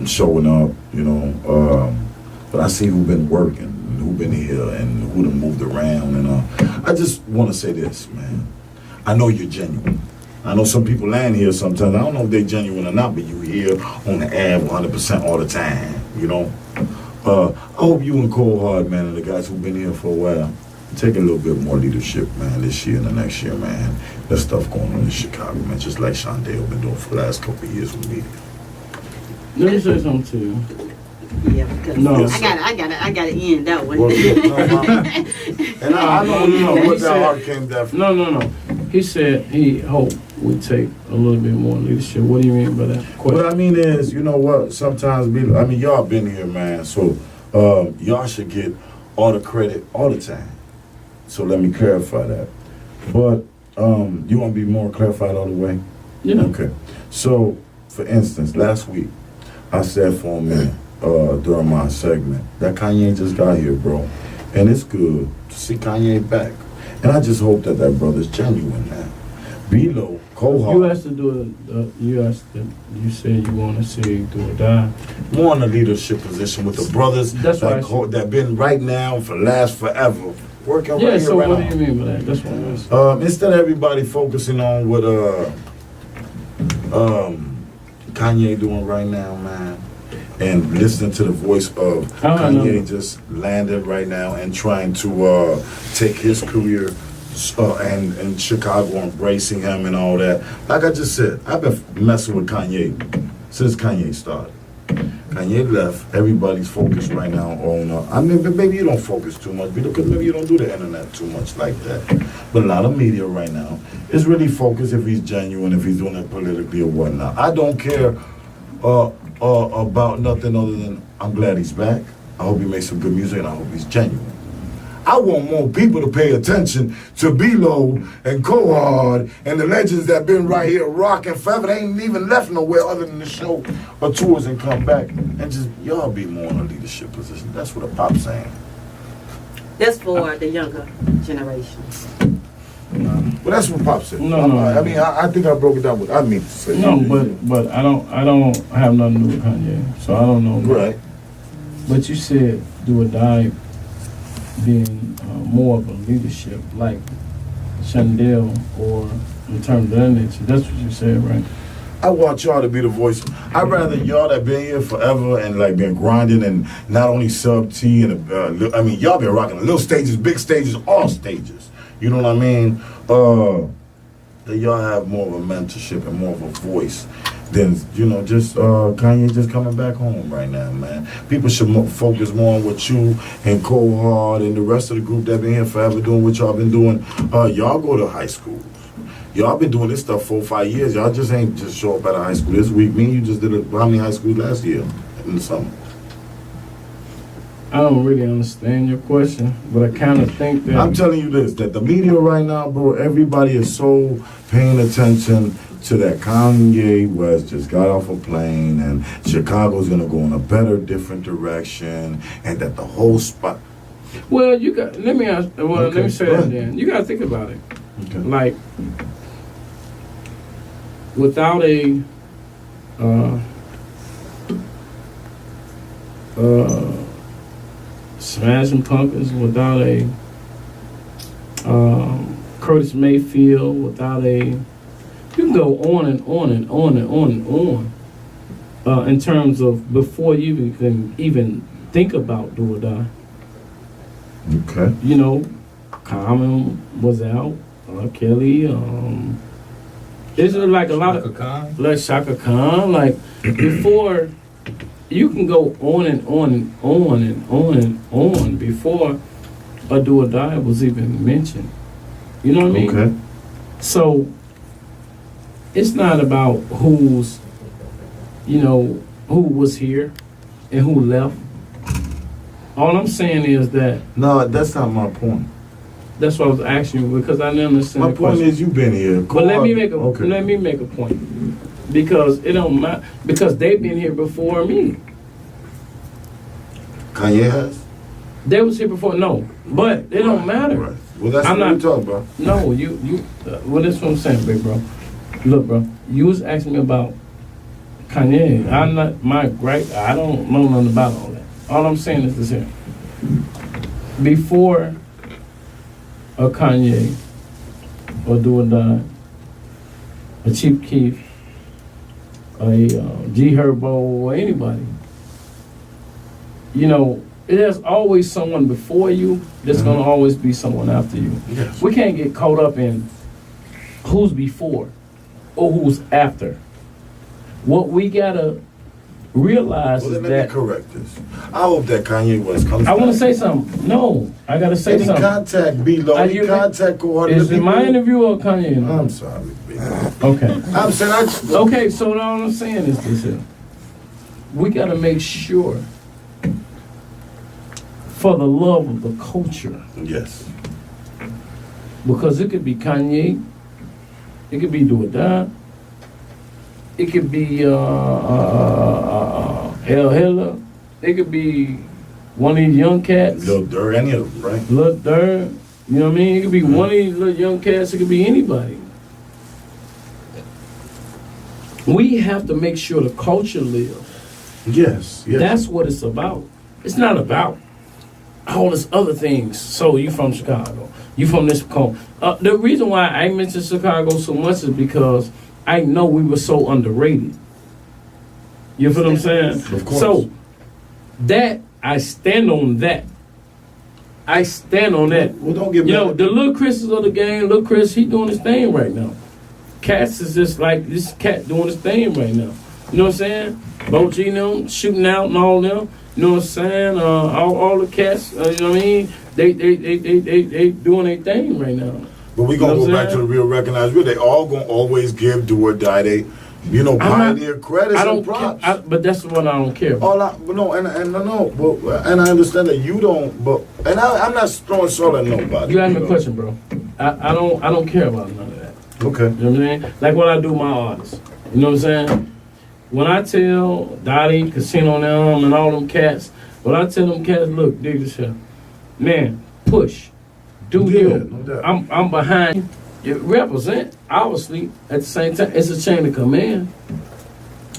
showing up, you know, but I see who've been working, who've been here, and who done moved around. And I just want to say this, man. I know you're genuine. I know some people land here sometimes. I don't know if they're genuine or not, but you here on the air 100% all the time, you know. I hope you and Cold Hard, man, and the guys who've been here for a while, take a little bit more leadership, man, this year and the next year, man. There's stuff going on in Chicago, man, just like Shondale been doing for the last couple of years with media. Let me say something to you. Yeah, because No. I gotta end that one. Well, and I know, you know, what that heart came down from. No. He said he hoped we take a little bit more leadership. What do you mean by that question? What I mean is, you know what, sometimes, y'all been here, man, so y'all should get all the credit all the time. So let me clarify that. But you want to be more clarified all the way? Yeah. Okay. So, for instance, last week, I said for a minute during my segment that Kanye just got here, bro. And it's good to see Kanye back. And I just hope that brother's genuine now. Belo, Cohart. You asked to do you said you want to see do or die. More in a leadership position with the brothers That's like, right. that been right now for last forever. Working Yeah, right so here, what right do now. you mean by that? That's what I'm asking. Instead of everybody focusing on what Kanye doing right now, man, and listening to the voice of Kanye just landed right now and trying to take his career and Chicago embracing him and all that. Like I just said, I've been messing with Kanye since Kanye started. Kanye left, everybody's focused right now on, I mean, maybe you don't focus too much, because maybe you don't do the internet too much like that. But a lot of media right now is really focused if he's genuine, if he's doing it politically or whatnot. I don't care about nothing other than I'm glad he's back. I hope he makes some good music and I hope he's genuine. I want more people to pay attention to Belo and Cohard and the legends that been right here rocking forever. They ain't even left nowhere other than the show or tours and come back. And just, y'all be more in a leadership position. That's what a pop's saying. That's for the younger generation. Well, that's what Pop said. No. I mean, I think I broke it down. What I mean to say. No, but I don't have nothing to do with Kanye, so I don't know. Right. But you said do or die being more of a leadership like Shondale or in terms of that nature. That's what you said, right? I want y'all to be the voice. I'd rather y'all that been here forever and like been grinding and not only sub T and I mean y'all been rocking little stages, big stages, all stages. You know what I mean? That y'all have more of a mentorship and more of a voice than, you know, just Kanye just coming back home right now, man. People should focus more on what you and Cold Hard and the rest of the group that been here forever doing what y'all been doing. Y'all go to high school. Y'all been doing this stuff 4 or 5 years. Y'all just ain't just show up at a high school this week. Me and you just did how many high schools last year in the summer? I don't really understand your question, but I kind of think that I'm telling you this, that the media right now, bro, everybody is so paying attention to that Kanye West just got off a plane and Chicago's gonna go in a better, different direction, and that the whole spot. Well, you got. Let me ask. Well, Okay, let me say go that ahead. then. You got to think about it. Okay. Like, without a Smashing Pumpkins, without a Curtis Mayfield, without a, you can go on and on and on and on and on in terms of before you can even think about do or die. Okay. You know, Common was out, Kelly, isn't like a lot of like Shaka Khan, like before you can go on and on and on and on and on before or Do or Die was even mentioned. You know what I mean? Okay. So it's not about who's, who was here and who left. All I'm saying is that No, that's not my point. that's what I was asking you because I didn't understand My the point question. is you've been here. But let me make a Okay. point because it don't matter because they've been here before me. Kanye has? They was here before. No, but it don't matter. Right. Well, that's I'm what not- we're talking about. No, well, that's what I'm saying, big bro. Look, bro, you was asking me about Kanye. I'm not I don't know nothing about all that. All I'm saying is this here. Before a Kanye or Do or Die, a Chief Keef, a G Herbo, or anybody, there's always someone before you. There's gonna always be someone after you. Yes. We can't get caught up in who's before or who's after. What we gotta realize Well, is then let that me correct this. I hope that Kanye West comes I want to back. say something. No, I gotta say Any something. contact below, Are any you- contact coordinate. Is it my interview or Kanye? I'm sorry, baby. Okay. I'm saying Okay, so all I'm saying is this here. We gotta make sure for the love of the culture. Yes. Because it could be Kanye, it could be Do or Die, it could be El Hilla, it could be one of these young cats, Lil Durk, any of them, right? Lil Durk, you know what I mean? It could be one of these little young cats, it could be anybody. We have to make sure the culture lives. Yes. Yes. That's what it's about. It's not about all this other things. So you from Chicago, you from this home. The reason why I mention Chicago so much is because I know we were so underrated. You feel what I'm saying? Of course. So that I stand on that. I stand on that. Well, don't get Yo, mad. the little Chris's of the game, little Chris, he doing his thing right now. Cats is just like this cat doing his thing right now. You know what I'm saying? Bo G them shooting out and all them. You know what I'm saying? All the cats, you know what I mean? They doing their thing right now. But we gonna You know go what back I'm to the saying? real recognized real. They all gonna always give Do or Die. They, pioneer credits I and don't props. care, but that's what I don't care about. All I, but no, and I understand that you don't. But I'm not throwing salt at nobody. You asked me a know. question, bro. I don't care about none of that. Okay. You know what I'm saying? Like what I do with my artists. You know what I'm saying? When I tell Dottie, Casino them, and all them cats, when I tell them cats, look, dig this here. Man, push. Do Yeah, you. no doubt. I'm behind you. It represent, obviously, at the same time, it's a chain of command.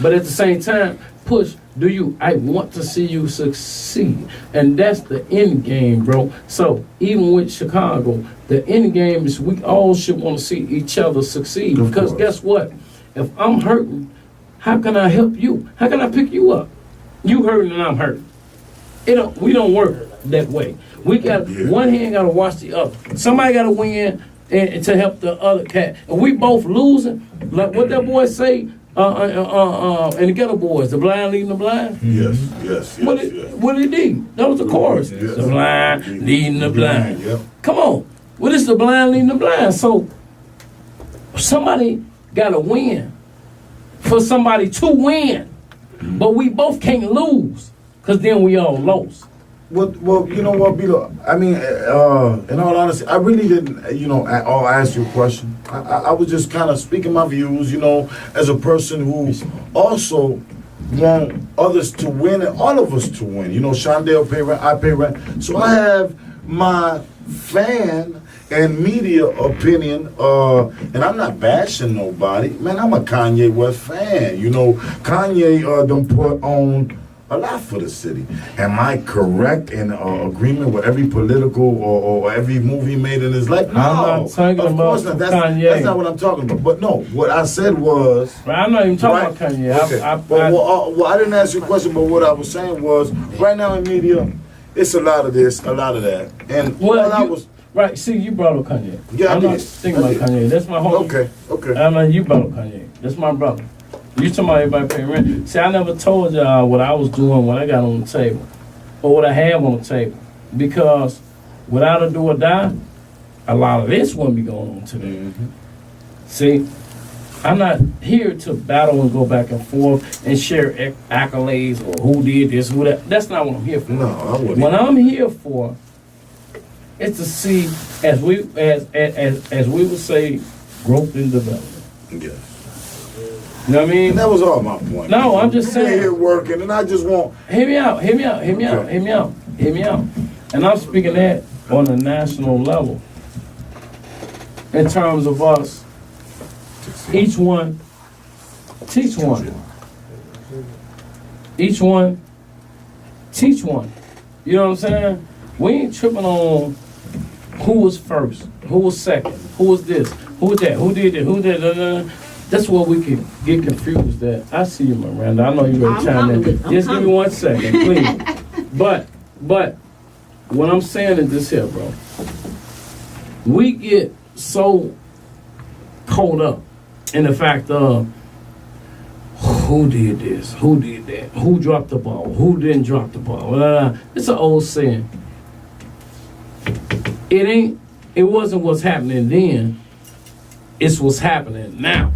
But at the same time, push, do you. I want to see you succeed. And that's the end game, bro. So even with Chicago, the end game is we all should want to see each other succeed. Of Because course. guess what? If I'm hurting, how can I help you? How can I pick you up? You hurting and I'm hurting. We don't work that way. We got Yeah. one hand got to watch the other. Somebody got to win and to help the other cat. And we both losing. Like what that boy say? And the Ghetto Boys, the blind leading the blind. Yes. What did he do? That was the chorus. Yes. The blind leading the blind. Yep. Come on. What is the blind leading the blind? So somebody got to win for somebody to win. But we both can't lose because then we all lost. Well, you know what, Beto? I mean, in all honesty, I really didn't, ask you a question. I was just kind of speaking my views, as a person who also want others to win and all of us to win. Shondale pay rent, I pay rent. So I have my fan and media opinion, and I'm not bashing nobody. Man, I'm a Kanye West fan. Kanye done put on a lot for the city. Am I correct in agreement with every political or every move he made in his life? No, I'm not talking of course about not. Kanye. That's not what I'm talking about. But no, what I said was. I'm not even talking Right. about Kanye. Okay. I well, I didn't ask you a question, but what I was saying was, right now in media, it's a lot of this, a lot of that, and right. See, you brought up Kanye. Yeah, I'm I not did. thinking I about did. Kanye. That's my whole. Okay. I mean, you brought up Kanye. That's my brother. You talking about everybody paying rent? See, I never told y'all what I was doing when I got on the table, or what I have on the table, because Without a do or die, a lot of this wouldn't be going on today. See, I'm not here to battle and go back and forth and share accolades or who did this, who that. That's not what I'm here for. No, I wouldn't. What I'm here for is to see, as we would say, growth and development. Yes. You know what I mean? And that was all my point. No, I'm just You saying. here working, and I just want. Hear me out. And I'm speaking that on a national level. In terms of us, each one, teach one. Each one, teach one. You know what I'm saying? We ain't tripping on who was first, who was second, who was this, who was that, who did it, who did that. That's where we can get confused at. I see you, Miranda. I know you're ready to chime in. Just give me 1 second, please. But what I'm saying is this here, bro. We get so caught up in the fact of who did this, who did that, who dropped the ball, who didn't drop the ball. It's an old saying. It wasn't what's happening then. It's what's happening now.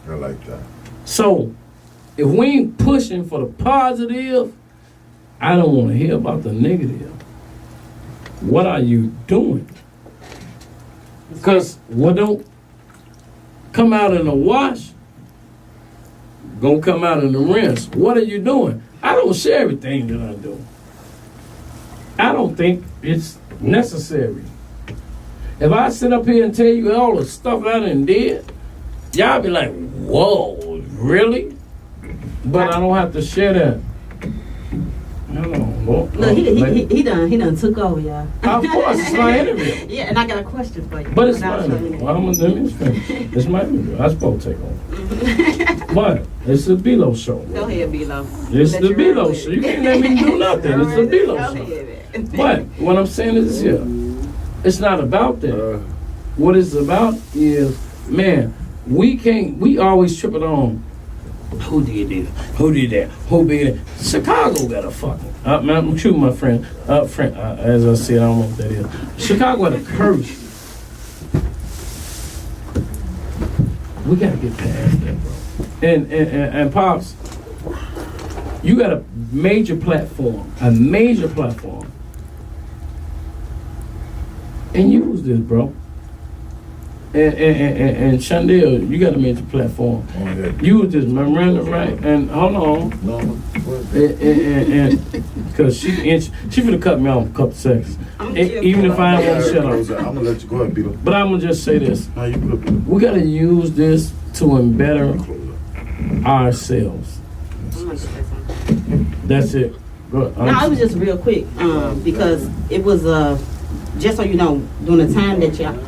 I like that. So, if we ain't pushing for the positive, I don't want to hear about the negative. What are you doing? Because what don't come out in the wash, gonna come out in the rinse. What are you doing? I don't share everything that I do. I don't think it's necessary. If I sit up here and tell you all the stuff that I done did, y'all be like, whoa, really? But I don't have to share that. I don't know. Look, he done took over, y'all. Of course, it's my interview. Yeah, and I got a question for you. But it's my interview. Well, let me finish. It's my interview. I'm supposed to take over. But it's the Belo show. Go ahead, Belo. It's the Belo show. You can't let me do nothing. It's the Belo show. But what I'm saying is here. It's not about that. What it's about is, man, we always trip it on. Who did this? Who did that? Who did that? Chicago got a fucking. I'm shooting my friend. As I said, I don't know what that is. Chicago got a curse. We gotta get past that, bro. And Pops, you got a major platform, and use this, bro. And Chandel, you got a major platform. Use this, Miranda, right? And hold on. And because she finna cut me off a couple seconds. Even if I don't want to shut up. I'm gonna let you go ahead, Peter. But I'm gonna just say this. No, you good. We gotta use this to embetter ourselves. That's it. No, it was just real quick, because it was just so you know, during the time that y'all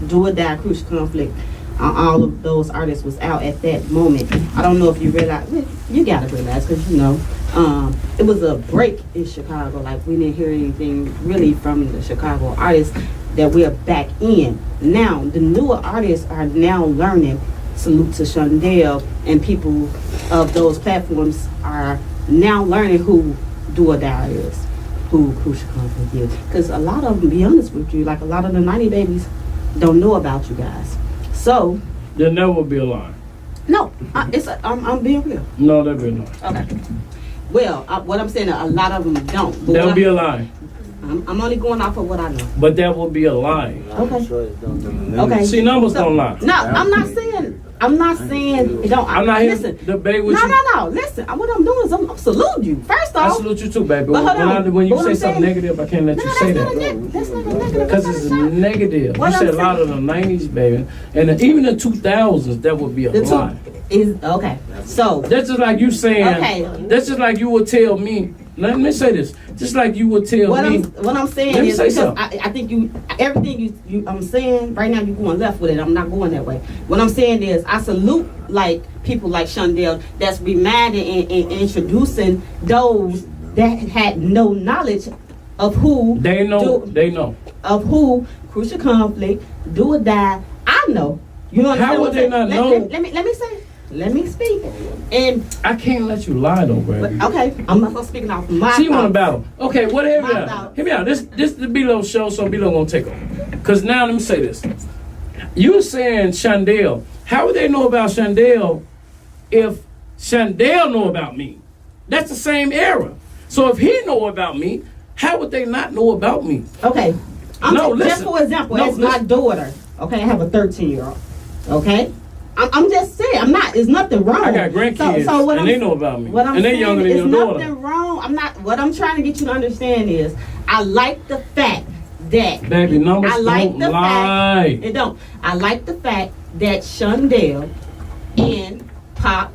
Do or Die Crucial Conflict, all of those artists was out at that moment. I don't know if you realize, you gotta realize, because you know, it was a break in Chicago. Like, we didn't hear anything really from the Chicago artists that we're back in. Now, the newer artists are now learning. Salute to Shondell and people of those platforms are now learning who Do or Die is, who Crucial Conflict is. Because a lot of them, be honest with you, like a lot of the 90 babies don't know about you guys. So There never will be a lie. no, I'm being real. No, there be a lie. Okay. Well, what I'm saying, a lot of them don't. But There will be a lie. I'm only going off of what I know. But that will be a lie. Okay. Okay. See, numbers don't lie. No, I'm not saying it don't. I'm not here listen. to debate with you. No. Listen, what I'm doing is I'm saluting you. First I off. salute you too, baby. But hold on. When you But say I'm something saying- negative, I can't let you say that. That's not a negative. Because it's negative. What You I'm said a lot of the 90s, baby. And even the 2000s, that would be a lie. Is okay. So That's just like you saying, Okay. that's just like you would tell me, let me say this, just like you would tell me. what I'm saying Let me is say because something. I think everything I'm saying right now, you're going left with it. I'm not going that way. What I'm saying is I salute like people like Shondell that's reminding and introducing those that had no knowledge of who They know. of who Crucial Conflict, Do or Die. I know. You know what I'm saying? How would they not know? Let me say. Let me speak. And I can't let you lie though, baby. okay, I'm not speaking off my. See, you want to thoughts. battle? Okay, what? Hear me My out. thoughts. Hear me out. This is the Belo show, so Belo gonna take over. Cause now let me say this. You saying Shondell? How would they know about Shondell if Shondell know about me? That's the same era. So if he know about me, how would they not know about me? Okay. No, just listen. for example, No, as my listen. daughter. Okay, I have a 13-year-old. Okay. I'm just saying, I'm not. There's nothing wrong. I got grandkids, So what and they they know about me, What I'm and they saying younger than is your daughter. nothing wrong. I'm not. What I'm trying to get you to understand is, I like the fact that Baby, numbers I like don't the lie. fact. It don't. I like the fact that Shondell and Pop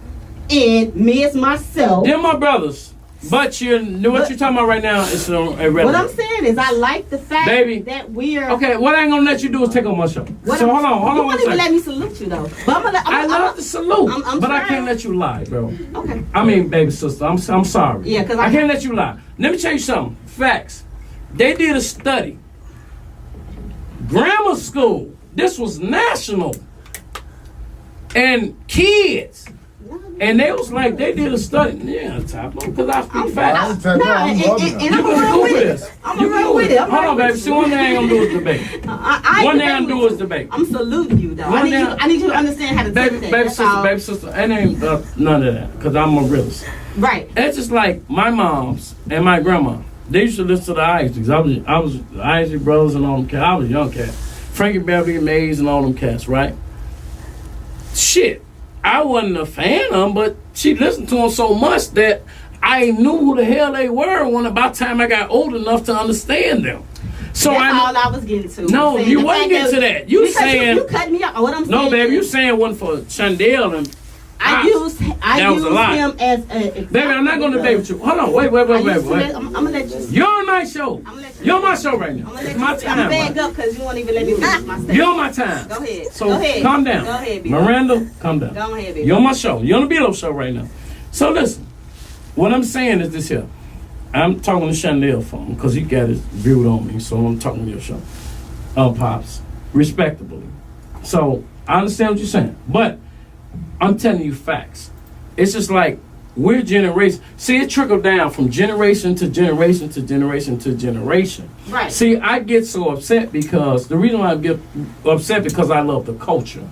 and me as myself. They're my brothers. But what you're talking about right now is irrelevant. What I'm saying is, I like the fact Baby. that we're. Okay, what I ain't gonna let you do is take on my show. What So I'm- hold on You one won't even let second. me salute you though. But I'm gonna. I love the salute, I'm but I trying. can't let you lie, bro. Okay. I mean, baby sister, I'm sorry. Yeah, 'cause I can't let you lie. Let me tell you something. Facts. They did a study. Grammar school. This was national. And kids. And they was like, they did a study. Yeah, top because I speak facts. I'm No, I'm and loving it. I'm You gonna can run do with this. it. I'm You gonna can run do with it. it. I'm Hold on, right baby. with See, you. one thing I ain't gonna do is debate. I One thing debate I'm with do is debate. I'm saluting you though. One I need thing- you. I need you to understand how to Baby, take that. baby That's sister, all. baby sister. It ain't none of that. Because I'm a realist. Right. It's just like my mom's and my grandma. They used to listen to the Isaacs. I was Isaac Brothers and all them cats. I was a young cat. Frankie Beverly Mays and all them cats, right? Shit. I wasn't a fan of them, but she listened to them so much that I knew who the hell they were when about the time I got old enough to understand them. So That's I all I was getting to. No, Saying you the wasn't fact getting to that. You because saying- you cut me off. What I'm saying. no, baby, you is, saying one for Shondell and I Pops. used That was a lie. him as a. Baby, I'm not gonna debate with you. Hold on, wait. I'm gonna let you. You're on my show. I'm gonna let you. You're on my show right I'm now. gonna It's let my you. time. I'm back right? up because you won't even let me finish my statement. You're on my time. Go ahead. So Go ahead. calm down. Go ahead, baby. Miranda, calm down. Go ahead, baby. You're on my show. You're on the Belo show right now. So listen, what I'm saying is this here. I'm talking to Shondell phone because he got his viewed on me, so I'm talking to your show. Pops, respectably. So I understand what you're saying, but I'm telling you facts. It's just like we're generation. See, it trickled down from generation to generation to generation to generation. Right. See, I get so upset because the reason why I get upset because I love the culture,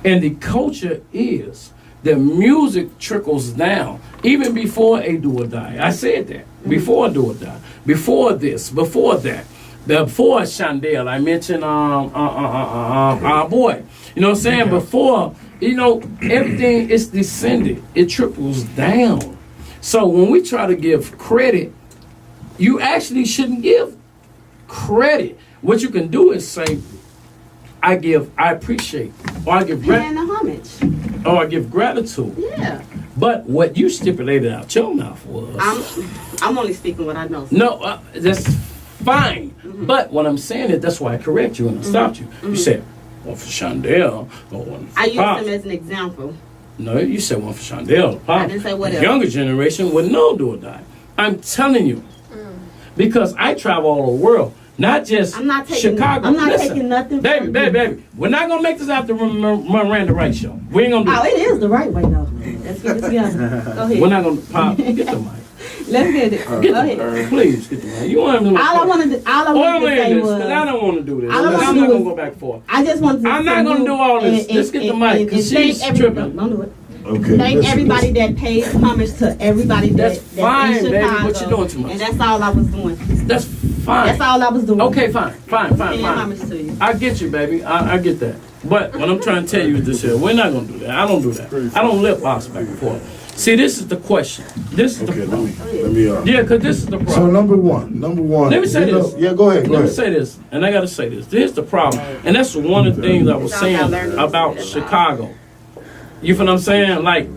and the culture is the music trickles down even before a do or die. I said that before a do or die, before this, before that. Before Shondell, I mentioned our boy. You know what I'm saying? Before, everything is descended. It trickles down. So when we try to give credit, you actually shouldn't give credit. What you can do is say, I appreciate, or I give Paying the homage. or I give gratitude. Yeah. But what you stipulated out your mouth was I'm only speaking what I know. no, that's fine. But what I'm saying is that's why I correct you and I stopped you. You said one for Shondell or one for I used Pops. him as an example. No, you said one for Shondell or Pops. I didn't say what The else. younger generation would know do or die. I'm telling you. Because I travel all over the world. Not just I'm not taking. Chicago. I'm not Listen, taking nothing. Baby, from baby, you. baby. We're not gonna make this after Miranda Wright show. We ain't gonna do Oh, it. it is the right way though. Let's get it together. Go ahead. We're not gonna pop. Get the mic. Let's get it. Go ahead. Please get the mic. You want to do All I wanted to say All I was. don't want to do this. All I I'm wanna not do gonna is- go back and forth. I just wanted to. I'm not gonna salute do all this. and- Just get the and- mic, and 'cause thank she's everybody- tripping. Don't do it. Okay. Thank listen, everybody listen. that paid homage to everybody That's that's fine, in baby, Chicago. but you're doing too much. And that's all I was doing. That's fine. That's all I was doing. Okay, fine. Paying homage to you. I get you, baby. I get that. But what I'm trying to tell you is this here. We're not gonna do that. I don't do that. I don't lip box back and forth. See, this is the question. This is Okay, the let problem. me. Yeah, because this is the So problem. number one. Let me say you know- this. Yeah, go ahead. Go Let me ahead. say this, and I gotta say this. Here's the problem, and that's one of the things I was saying about Chicago. You feel what I'm saying? Like,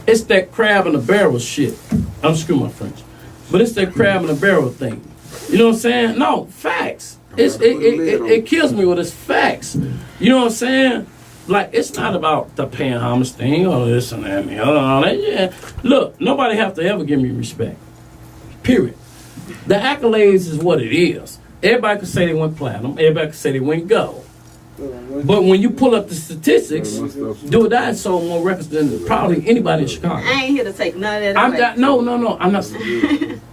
it's that crab in the barrel shit. I'm screwing my French, but it's that crab in the barrel thing. You know what I'm saying? No, facts. It kills me with its facts. You know what I'm saying? Like, it's not about the paying homage thing or this and that and the other and all that. Yeah. Look, nobody have to ever give me respect. Period. The accolades is what it is. Everybody can say they went platinum. Everybody can say they went gold. But when you pull up the statistics, Do or Die sold more records than probably anybody in Chicago. I ain't here to take none of that I'm away. not, no, I'm not.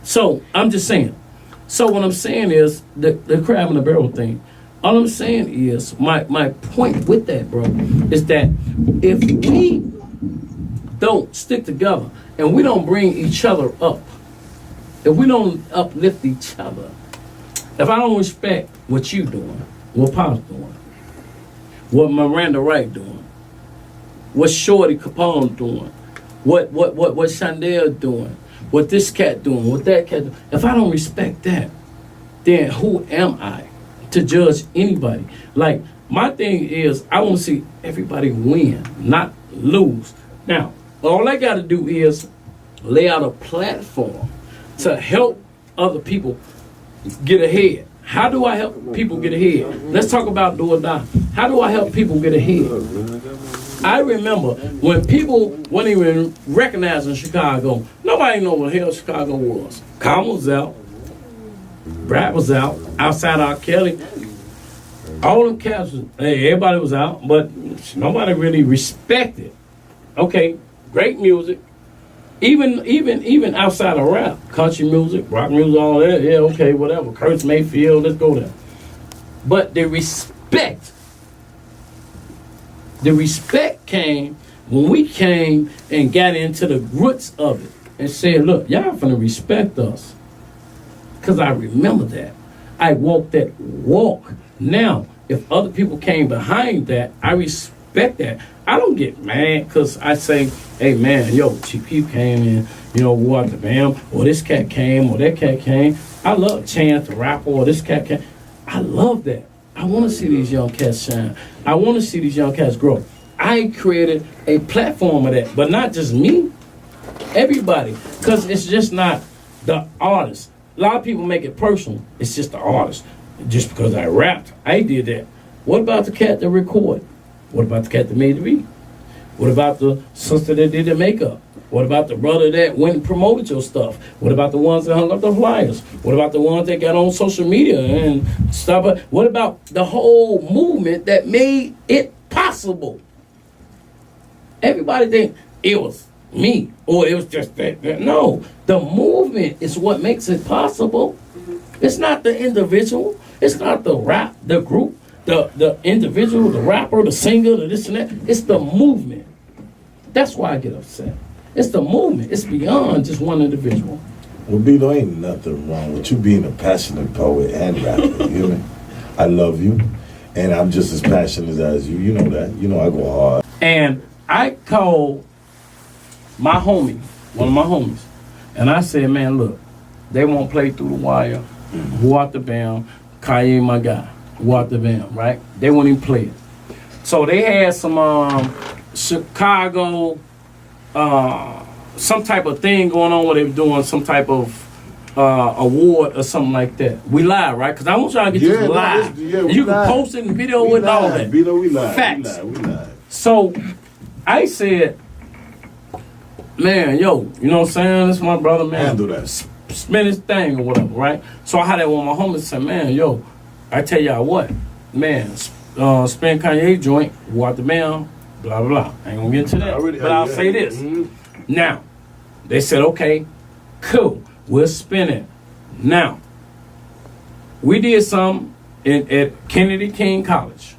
So I'm just saying. So what I'm saying is the crab in the barrel thing. All I'm saying is my point with that, bro, is that if we don't stick together and we don't bring each other up, if we don't uplift each other, if I don't respect what you doing, what Pop's doing, what Miranda Wright doing, what Shorty Capone doing, what Chandel doing, what this cat doing, what that cat doing, if I don't respect that, then who am I to judge anybody? Like, my thing is, I want to see everybody win, not lose. Now, all I got to do is lay out a platform to help other people get ahead. How do I help people get ahead? Let's talk about Do or Die. How do I help people get ahead? I remember when people weren't even recognizing Chicago, nobody knew what the hell Chicago was. Calm was out. Brad was out. Outside R. Kelly. All them cats, everybody was out, but nobody really respected. Okay, great music. Even outside of rap, country music, rock music, all that, yeah, okay, whatever. Curtis Mayfield, let's go there. But the respect came when we came and got into the roots of it and said, look, y'all finna respect us. Because I remember that. I walked that walk. Now, if other people came behind that, I respect that. I don't get mad because I say, hey man, yo, GP came in, wore out the bam, or this cat came, or that cat came. I love Chance the rapper, or this cat came. I love that. I want to see these young cats shine. I want to see these young cats grow. I created a platform of that, but not just me, everybody, because it's just not the artist. A lot of people make it personal. It's just the artist. Just because I rapped, I did that. What about the cat that recorded? What about the cat that made the beat? What about the sister that did the makeup? What about the brother that went and promoted your stuff? What about the ones that hung up the flyers? What about the ones that got on social media and stuff? What about the whole movement that made it possible? Everybody think it was me or it was just that. No, the movement is what makes it possible. It's not the individual. It's not the rap, the group. The individual, the rapper, the singer, the this and that. It's the movement. That's why I get upset. It's the movement. It's beyond just one individual. Well, Beto, ain't nothing wrong with you being a passionate poet and rapper. You hear me? I love you, and I'm just as passionate as you. You know that. You know I go hard. And I called my homie, one of my homies, and I said, man, look, they won't play through the wire. Go out the band. Kanye, my guy. Go out the band, right? They won't even play it. So they had some Chicago, some type of thing going on where they were doing some type of award or something like that. We live, right? Because I want y'all to get this live. You can post it and video it and all that. Beto, we live. Facts. We live. So I said, man, yo, you know what I'm saying? This is my brother, man. Handle that. Spin his thing or whatever, right? So I had that one of my homies say, man, yo, I tell y'all what, man, spin Kanye joint, walk the band, blah, blah, blah. I ain't gonna get into that, but I'll say this. Mm-hmm. Now, they said, okay, cool, we'll spin it. Now, we did some at Kennedy King College.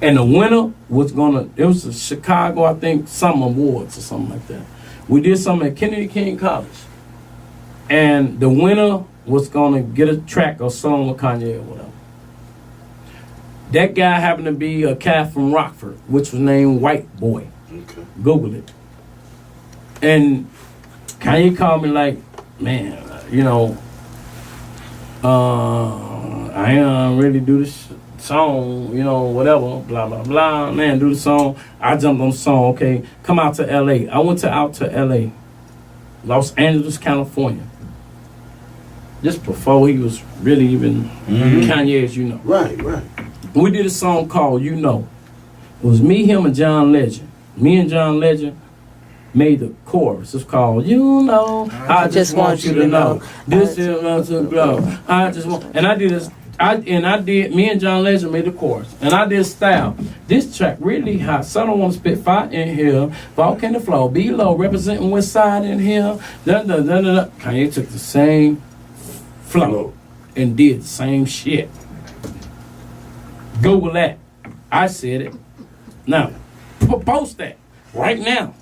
And the winner was it was a Chicago, I think, some awards or something like that. We did something at Kennedy King College. And the winner was gonna get a track or song with Kanye or whatever. That guy happened to be a cat from Rockford, which was named White Boy. Okay. Google it. And Kanye called me like, man, I ain't really do this song, whatever, blah, blah, blah. Man, do the song. I jumped on the song, okay, come out to L.A. I went out to L.A., Los Angeles, California. Just before he was really even Kanye, as you know. Right. We did a song called You Know. It was me, him, and John Legend. Me and John Legend made the chorus. It's called You Know. I just want you to know. This is not to grow. I just want, and I did this Me and John Legend made the chorus, and I did style. This track really hot, so I don't want to spit fire in here. Volcano flow, below, representing West Side in here. Kanye took the same flow and did the same shit. Google that. I said it. Now, post that right now.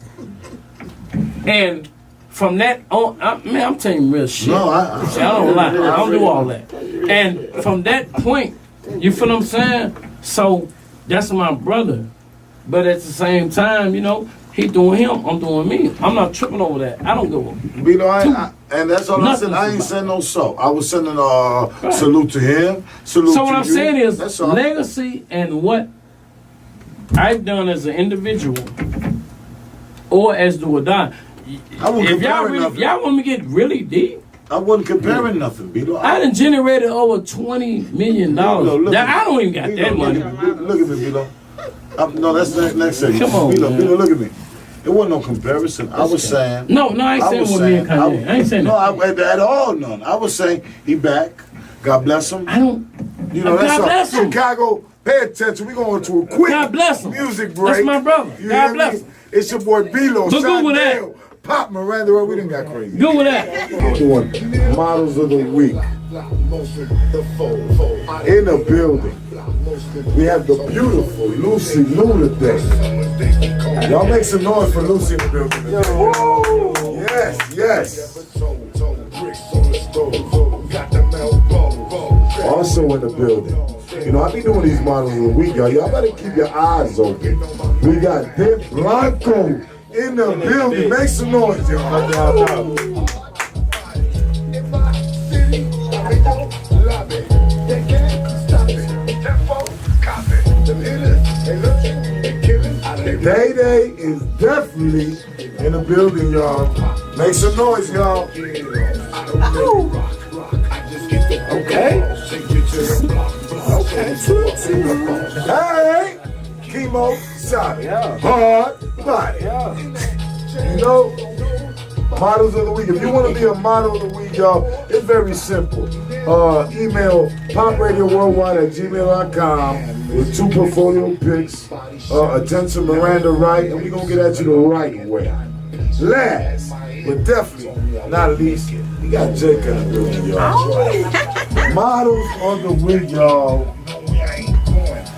And from that on, I'm telling you real shit. No, I don't lie. I don't do all that. And from that point, you feel what I'm saying? So that's my brother. But at the same time, you know, he doing him, I'm doing me. I'm not tripping over that. I don't go. And that's all I said. I ain't saying no so. I was sending a salute to him. Salute so what to I'm you. saying is That's all. legacy and what I've done as an individual or as do or die. I wouldn't If y'all compare really, nothing. y'all want me to get really deep, I wasn't comparing nothing, Beto. I done generated over $20 million. Look at I don't even got Beto, that money. Look at me, Beto. No, that's next segment. Come on, Beto, man. Beto, look at me. It wasn't no comparison. I was saying. No, I ain't saying was with me and Kanye. I ain't saying no, that. at all, none. I was saying he back. God bless him. I don't. You know, God that's bless all. him. Chicago, pay attention. We're going to a quick God bless him. music break. That's my brother. You God hear bless me? him. It's your boy Belo. But go with that. Shondale, Pop Miranda. We done got crazy. Go with that. Doing Models of the Week. In the building, we have the beautiful Lucy Lou today. Y'all make some noise for Lucy in the building today. Yes. Also in the building. You know, I be doing these Models of the Week, y'all. Y'all better keep your eyes open. We got Pimp Blanco in the building. Make some noise, y'all. Day is definitely in the building, y'all. Make some noise, y'all. Okay. Hey, chemo, solid, hard body. You know, Models of the Week. If you want to be a model of the week, y'all, it's very simple. Email popradiowworldwide@gmail.com with 2 portfolio pics. Attention Miranda Wright, and we're going to get at you the right way. Last, but definitely not least, we got Jake in the building, y'all. Models of the Week, y'all.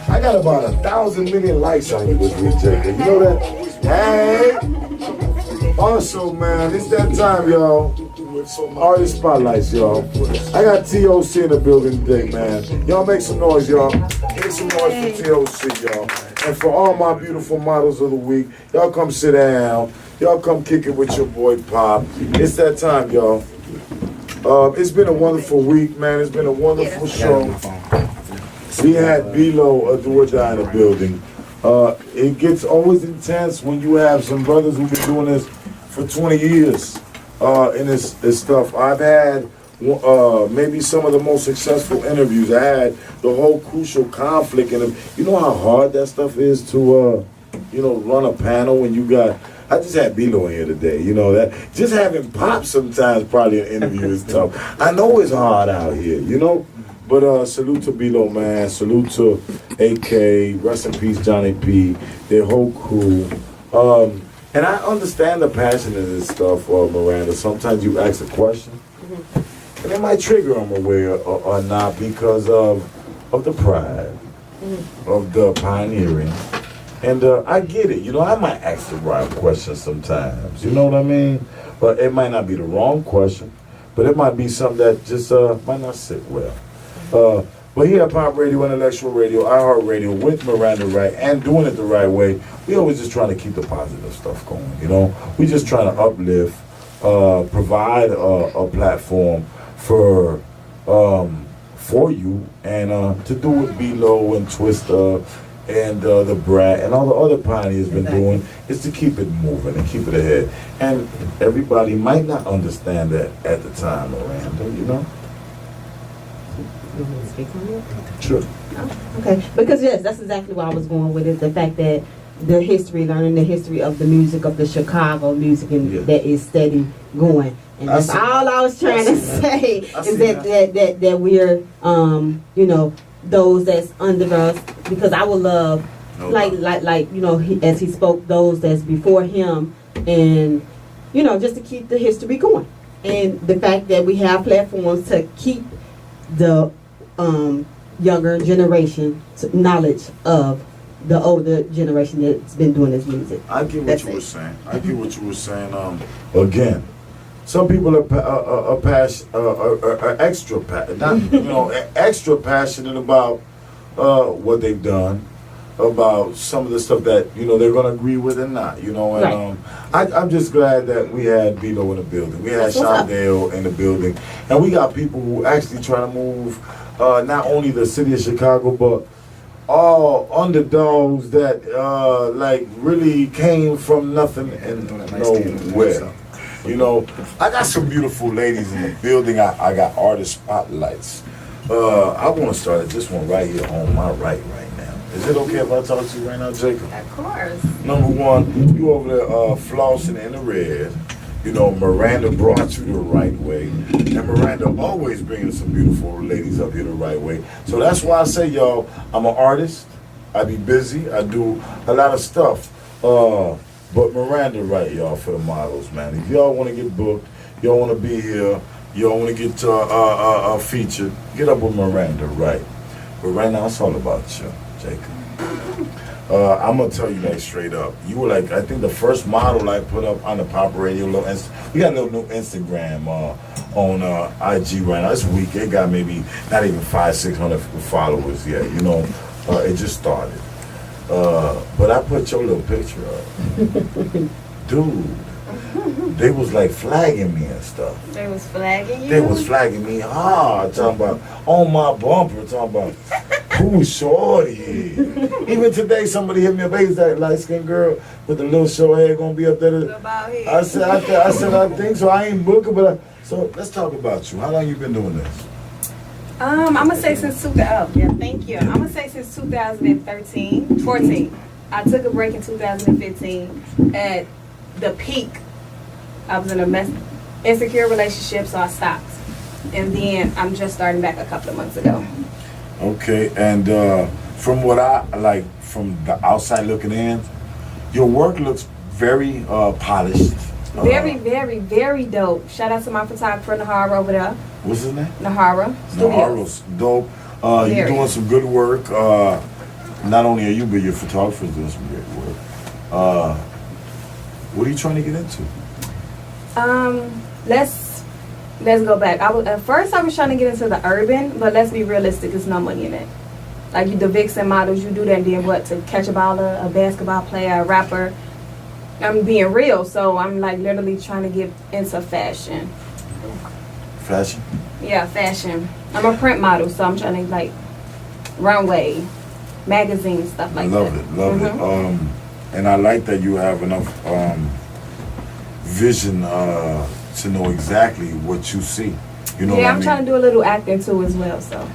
I got about 1,000 million likes on you this week, Jake. You know that? Hey! Also, man, it's that time, y'all. Artist spotlights, y'all. I got TOC in the building today, man. Y'all make some noise, y'all. Make some noise for TOC, y'all. And for all my beautiful models of the week, y'all come sit down. Y'all come kick it with your boy Pop. It's that time, y'all. It's been a wonderful week, man. It's been a wonderful show. We had Belo of Do or Die in the building. It gets always intense when you have some brothers who've been doing this for 20 years in this stuff. I've had maybe some of the most successful interviews. I had the whole crucial conflict in them. You know how hard that stuff is to, run a panel when you got. I just had Belo in here today. You know that just having Pop sometimes probably an interview is tough. I know it's hard out here, you know. But salute to Belo, man. Salute to AK. Rest in peace, Johnny P. Their whole crew. And I understand the passion in this stuff, Miranda. Sometimes you ask a question, and it might trigger them away or not because of the pride, of the pioneering. And I get it. You know, I might ask the right question sometimes. You know what I mean? But it might not be the wrong question. But it might be something that just might not sit well. But here at Pop Radio, Intellectual Radio, iHeartRadio, with Miranda Wright, and doing it the right way, we always just trying to keep the positive stuff going, you know? We just trying to uplift, provide a platform for you, and to do what Belo and Twista and the Brat and all the other pioneers been doing is to keep it moving and keep it ahead. And everybody might not understand that at the time, Miranda, you know? You want me to speak on it? Sure. Okay, because yes, that's exactly where I was going with it. The fact that the history, learning the history of the music of the Chicago music, and Yeah. that is steady going. And I that's see all that. I was trying I to see say that. I is see that we're you know, those that's under us, because I would love No like doubt. you know, as he spoke, those that's before him, and you know, just to keep the history going, and the fact that we have platforms to keep the younger generation knowledge of the older generation that's been doing this music. I get what That's you it. were saying. I get what you were saying. Again, some people are extra extra passionate about what they've done, about some of the stuff that they're gonna agree with and not. And I'm just glad that we had Belo in the building. We had Shondale in the building, and we got people who actually try to move not only the city of Chicago, but all underdogs that like really came from nothing and nowhere. I got some beautiful ladies in the building. I got artist spotlights. I want to start at this one right here on my right now. Is it okay if I talk to you right now, Jacob? Of course. Number one, you over there flossing in the red. Miranda brought you the right way. And Miranda always bringing some beautiful ladies up here the right way. So that's why I say, y'all, I'm an artist. I be busy. I do a lot of stuff. But Miranda right, y'all, for the models, man. If y'all want to get booked, y'all want to be here, y'all want to get featured, get up with Miranda, right? But right now, it's all about you, Jacob. I'm gonna tell you like straight up. You were like, I think the first model I put up on the pop radio. We got a little new Instagram on IG right now. It's weak. It got maybe not even 500-600 followers yet. It just started. But I put your little picture up, dude. They was like flagging me and stuff. They was flagging you? They was flagging me hard, talking about on my bumper, talking about who shorty is. Even today, somebody hit me up. Hey, is that light skinned girl with the little short hair gonna be up there? About here. I said, I think so. I ain't booking, but so let's talk about you. How long you been doing this? I'm gonna say since thank you. I'm gonna say since 14. I took a break in 2015 at the peak. I was in a insecure relationship, so I stopped. And then I'm just starting back a couple of months ago. Okay, and from what I like, from the outside looking in, your work looks very polished. Very, very, very dope. Shout out to my photographer, Nahara, over there. What's his name? Nahara Studios. Nahara's dope. You're Very. doing some good work. Not only are you, but your photographer's doing some great work. What are you trying to get into? Let's go back. At first I was trying to get into the urban, but let's be realistic. There's no money in it. Like the vixen models, you do that, and then what? To catch a baller, a basketball player, a rapper. I'm being real, so I'm like literally trying to get into fashion. Fashion? Yeah, fashion. I'm a print model, so I'm trying to like runway, magazines, stuff like that. Love it. And I like that you have enough vision to know exactly what you see. You know what I I'm mean? trying to do a little acting too as well, so.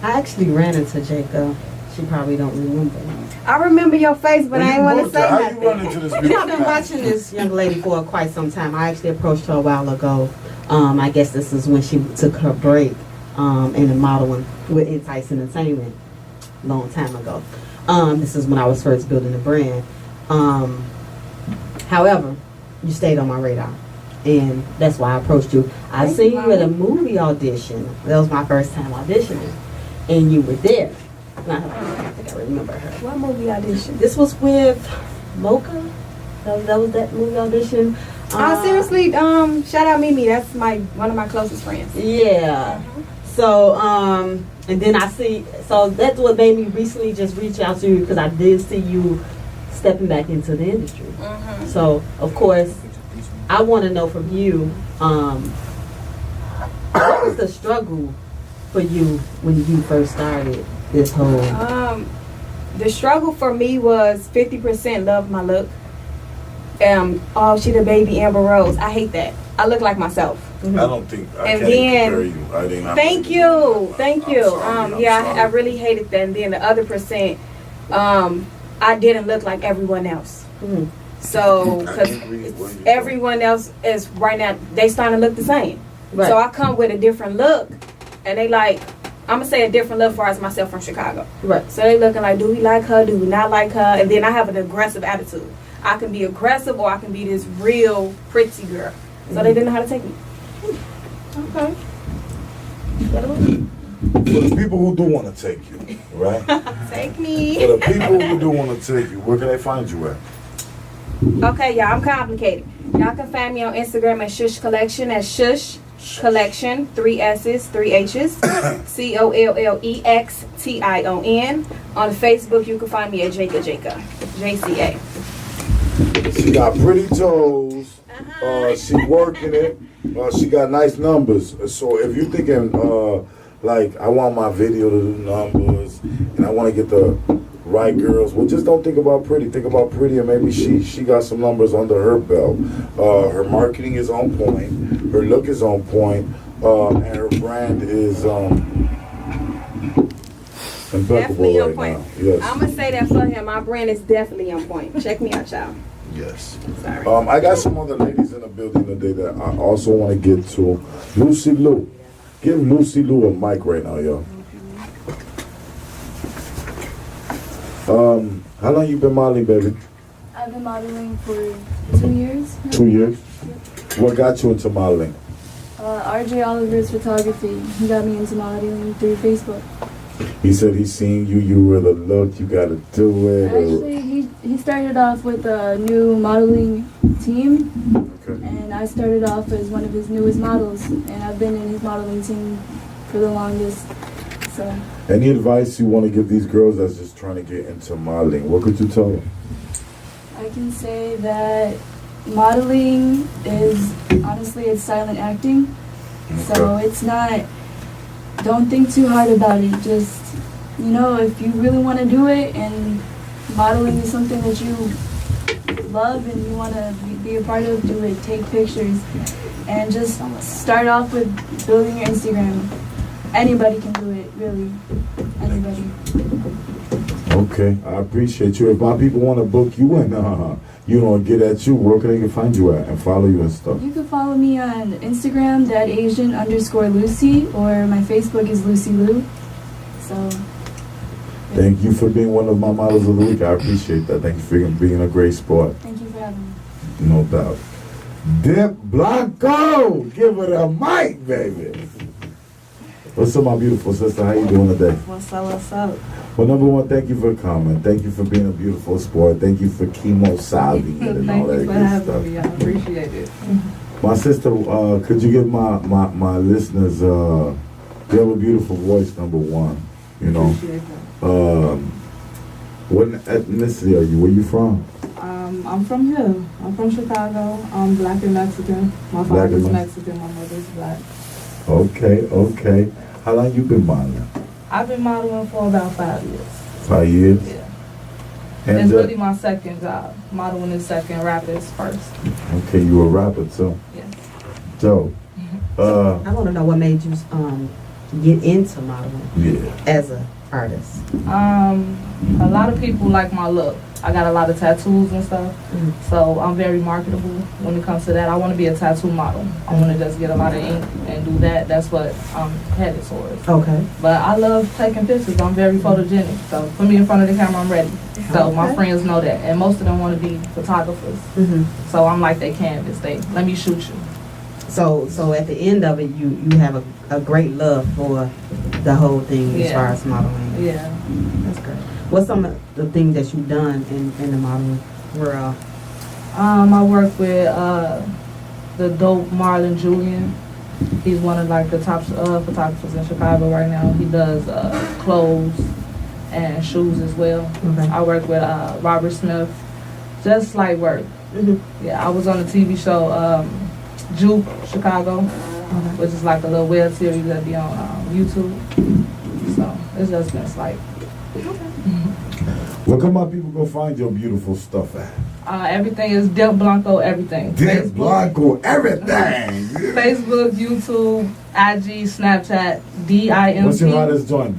I actually ran into Jacob. She probably don't remember. I remember your face, but I ain't want to say How nothing. you run into this I've beautiful been guy? watching this young lady for quite some time. I actually approached her a while ago. I guess this is when she took her break in the modeling with Entice Entertainment a long time ago. This is when I was first building the brand. However, you stayed on my radar, and that's why I approached you. I Thank seen you, you at a Mama. movie audition. That was my first time auditioning, and you were there. And I think I remember her. What movie audition? This was with Mocha. That was that movie audition. Seriously, shout out Mimi. That's one of my closest friends. Yeah. So, and then so that's what made me recently just reach out to you, because I did see you stepping back into the industry. So, of course, I want to know from you, what was the struggle for you when you first started this whole? The struggle for me was 50% love my look. Oh, she the baby Amber Rose. I hate that. I look like myself. I don't think I And can't then- compare you. I didn't. Thank you. I'm sorry, I'm Yeah, sorry. I really hated that. And then the other percent, I didn't look like everyone else. Mhm. So, because everyone else is right now, they starting to look the same. Right. So I come with a different look, and they like, I'm gonna say a different look for as myself from Chicago. Right. So they looking like, do we like her? Do we not like her? And then I have an aggressive attitude. I can be aggressive, or I can be this real pretty girl. So they didn't know how to take me. Okay. For the people who do want to take you, right? Take me. For the people who do want to take you, where can they find you at? Okay, y'all, I'm complicated. Y'all can find me on Instagram at Shush Collection, at Shush Collection, 3 S's, 3 H's, COLLEXTION. On Facebook, you can find me at Jaca, JCA. She got pretty toes. She working it. She got nice numbers. So if you're thinking, like, I want my video to do numbers, and I want to get the right girls, well, just don't think about pretty. Think about pretty, and maybe she got some numbers under her belt. Her marketing is on point. Her look is on point. And her brand is impeccable Definitely on right point. now. Yes. I'm going to say that for him. My brand is definitely on point. Check me out, y'all. Yes. Sorry. I got some other ladies in the building today that I also want to get to. Lucy Lou. Give Lucy Lou a mic right now, y'all. How long you been modeling, baby? I've been modeling for 2 years. 2 years? What got you into modeling? RJ Oliver's photography. He got me into modeling through Facebook. He said he seen you, you were the look, you gotta do it. Actually, he started off with a new modeling team, Okay. and I started off as one of his newest models, and I've been in his modeling team for the longest. So, Any advice you want to give these girls that's just trying to get into modeling? What could you tell them? I can say that modeling is, honestly, it's silent acting. So it's not, don't think too hard about it. Just, if you really want to do it and modeling is something that you love and you want to be a part of, do it. Take pictures and just start off with building your Instagram. Anybody can do it, really. Anybody. Okay, I appreciate you. If my people want to book you in, get at you, where can they find you at and follow you and stuff? You can follow me on Instagram, @Asian_Lucy, or my Facebook is Lucy Lou. So. Thank you for being one of my models of the week. I appreciate that. Thank you for being a great sport. Thank you for having me. No doubt. Dip Blanco, give it a mic, baby. What's up, my beautiful sister? How you doing today? What's up? What's up? Well, number one, thank you for coming. Thank you for being a beautiful sport. Thank you for chemo solving it and all that good stuff. Me. I appreciate it. My sister, could you give my listeners, you have a beautiful voice, number one. Appreciate that. What ethnicity are you? Where you from? I'm from here. I'm from Chicago. I'm black and Mexican. My Black and father's Mexican. Mexican. My mother's black. Okay. How long you been modeling? I've been modeling for about 5 years. 5 years? Yeah. And It's really my second job. Modeling is second, rap is first. okay, you a rapper too. Yes. So, I want to know what made you get into modeling yeah. as an artist. A lot of people like my look. I got a lot of tattoos and stuff, so I'm very marketable when it comes to that. I want to be a tattoo model. I want to just get a lot of ink and do that. That's what I'm headed towards. Okay. But I love taking pictures. I'm very photogenic. So put me in front of the camera, I'm ready. So my friends know that. And most of them want to be photographers. So I'm like they canvas. Let me shoot you. So at the end of it, you have a great love for the whole thing as far as modeling. Yeah. That's great. What's some of the things that you've done in the modeling world? I work with the dope Marlon Julian. He's one of like the top photographers in Chicago right now. He does clothes and shoes as well. Okay. I work with Robert Smith. Just light work. Yeah, I was on a TV show, Juke Chicago, which is like a little web series that be on YouTube. So it's just been slight. Where can my people go find your beautiful stuff at? Everything is Dip Blanco, everything. Dip Blanco, everything. Facebook, YouTube, IG, Snapchat, DIMP. What's your hottest joint?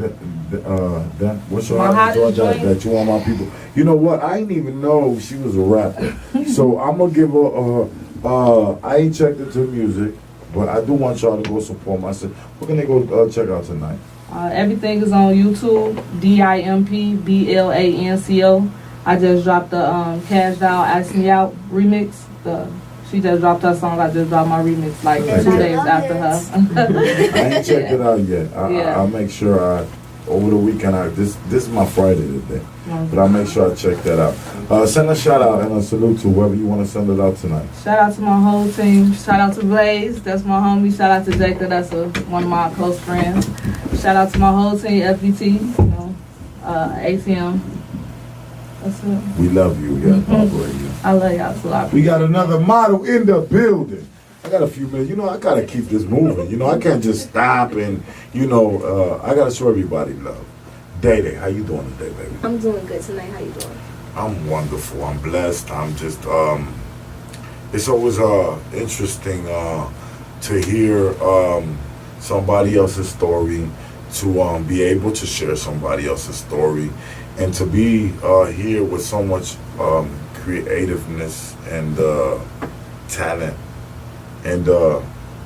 Then what's your My hottest hottest joint joint? that you want my people? You know what? I didn't even know she was a rapper. So I'm gonna give her. I ain't checked into music, but I do want y'all to go support myself. What can they go check out tonight? Everything is on YouTube. DIMPBLANCO. I just dropped the Cash Down Ask Me Out remix. She just dropped her song. I just dropped my remix like Okay. 2 days after her. I ain't checked it out yet. Yeah. I'll make sure over the weekend. This is my Friday today, but I'll make sure I check that out. Send a shout out and a salute to whoever you want to send it out tonight. Shout out to my whole team. Shout out to Blaze. That's my homie. Shout out to Jacob. That's one of my close friends. Shout out to my whole team, FBT, ATM. That's it. We love you. Yeah, you. I love y'all too. I We got another model in the building. I got a few minutes. I gotta keep this moving. I can't just stop and, I gotta show everybody love. Day Day, how you doing today, baby? I'm doing good tonight. How you doing? I'm wonderful. I'm blessed. I'm just, it's always interesting to hear somebody else's story, to be able to share somebody else's story, and to be here with so much creativeness and talent, and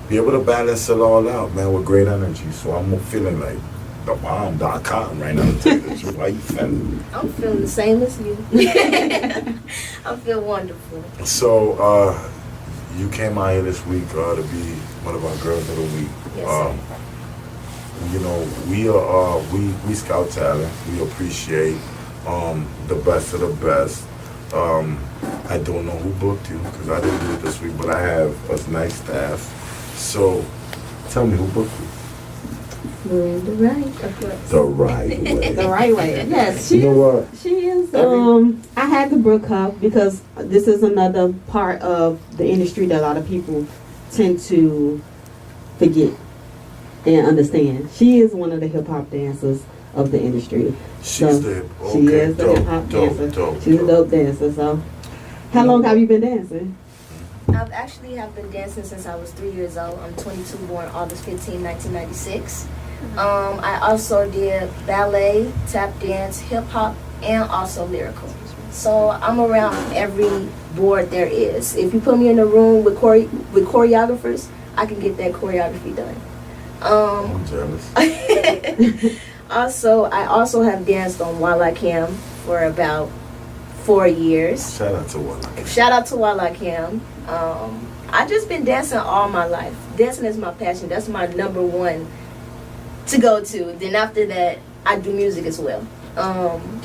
be able to balance it all out, man, with great energy. So I'm feeling like the bomb.com right now. How you feeling? I'm feeling the same as you. I feel wonderful. So you came out here this week to be one of our girls of the week. Yes, sir. We scout talent. We appreciate the best of the best. I don't know who booked you because I didn't do it this week, but I have a nice staff. So tell me who booked you. Miranda Wright, of course. The right way. The right way. Yes, she You know what? She is. I had to book her because this is another part of the industry that a lot of people tend to forget and understand. She is one of the hip hop dancers of the industry. She is the hip hop dancer. She's a dope dancer. So, how long have you been dancing? I've actually been dancing since I was 3 years old. I'm 22, born August 15, 1996. I also did ballet, tap dance, hip hop, and also lyrical. So I'm around every board there is. If you put me in a room with choreographers, I can get that choreography done. I'm jealous. I also have danced on Walla Cam for about 4 years. Shout out to Walla Cam. Shout out to Walla Cam. I just been dancing all my life. Dancing is my passion. That's my number one to go to. Then after that, I do music as well.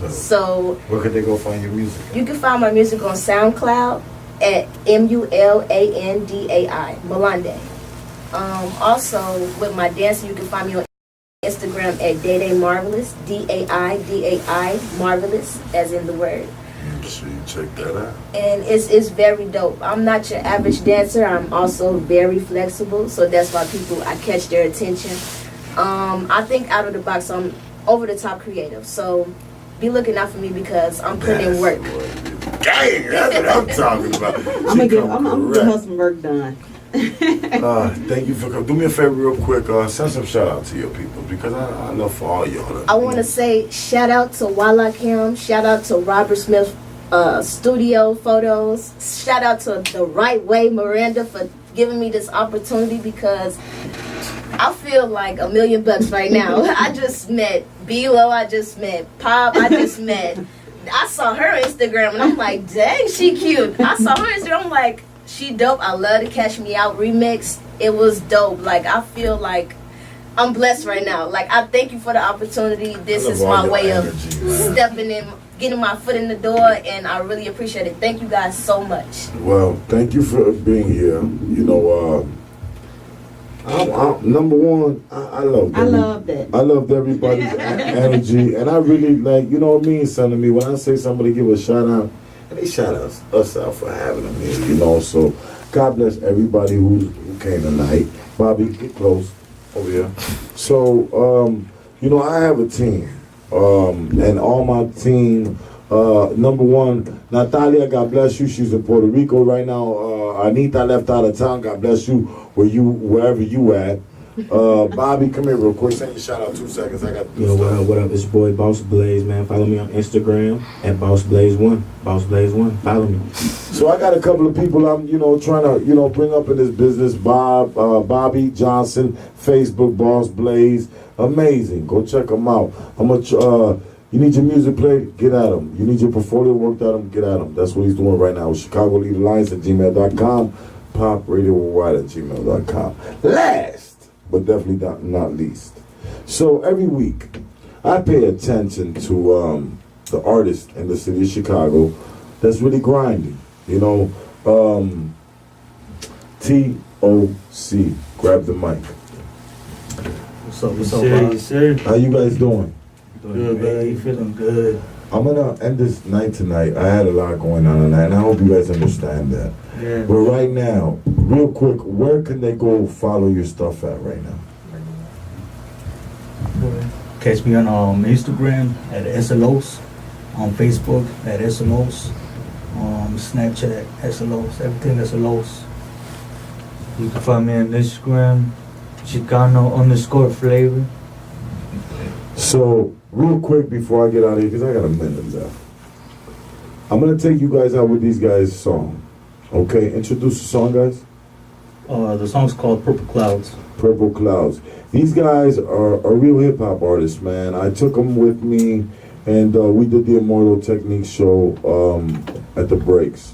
So where could they go find your music? You can find my music on SoundCloud at MULANDAI, Malande. Also, with my dancing, you can find me on Instagram at Day Marvelous, DAI Marvelous, as in the word. So you check that out. And it's very dope. I'm not your average dancer. I'm also very flexible, so that's why I catch their attention. I think out of the box. I'm over the top creative, so be looking out for me because I'm putting in work. Dang, that's what I'm talking about. I'm gonna get her some work done. Thank you for coming. Do me a favor real quick. Send some shout out to your people because I love for all y'all. I want to say shout out to Walla Cam, shout out to Robert Smith studio photos, shout out to The Right Way Miranda for giving me this opportunity because I feel like $1 million right now. I just met Belo, I just met Pop, I saw her Instagram and I'm like, dang, she cute. I saw her Instagram, I'm like, she dope. I love the Cash Me Out remix. It was dope. Like, I feel like I'm blessed right now. Like, I thank you for the opportunity. This is my way of stepping in, getting my foot in the door, and I really appreciate it. Thank you guys so much. Well, thank you for being here. Number one, I love that. I love that. I loved everybody's energy, and I really like, you know what means something to me when I say somebody give a shout out. And they shout us out for having them here, So God bless everybody who came tonight. Bobby, get close over here. So, I have a team, and all my team. Number one, Natalia, God bless you. She's in Puerto Rico right now. Anita left out of town. God bless you, wherever you at. Bobby, come here real quick. Send your shout out 2 seconds. I got Yo, what up? It's your boy Boss Blaze, man. Follow me on Instagram at BossBlaze1. BossBlaze1. Follow me. So I got a couple of people I'm, trying to, bring up in this business. Bobby Johnson, Facebook, Boss Blaze. Amazing. Go check them out. How much, you need your music played? Get at him. You need your portfolio worked at him? Get at him. That's what he's doing right now. Chicago Lead Alliance at gmail.com. Pop Radio Worldwide at gmail.com. Last, but definitely not least. So every week, I pay attention to the artist in the city of Chicago that's really grinding. T.O.C. Grab the mic. What's up, Yes, sir. How you guys doing? Good, man. You feeling good? I'm gonna end this night tonight. I had a lot going on tonight, and I hope you guys understand that. Yeah. But right now, real quick, where can they go follow your stuff at right now? Catch me on Instagram at SLOs, on Facebook at SLOs, Snapchat SLOs, everything SLOs. You can find me on Instagram, Chicano_flavor. So, real quick before I get out of here, because I got a minute left, I'm going to take you guys out with these guys' song. Okay? Introduce the song, guys. The song's called Purple Clouds. Purple Clouds. These guys are real hip-hop artists, man. I took them with me, and we did the Immortal Technique show at the breaks.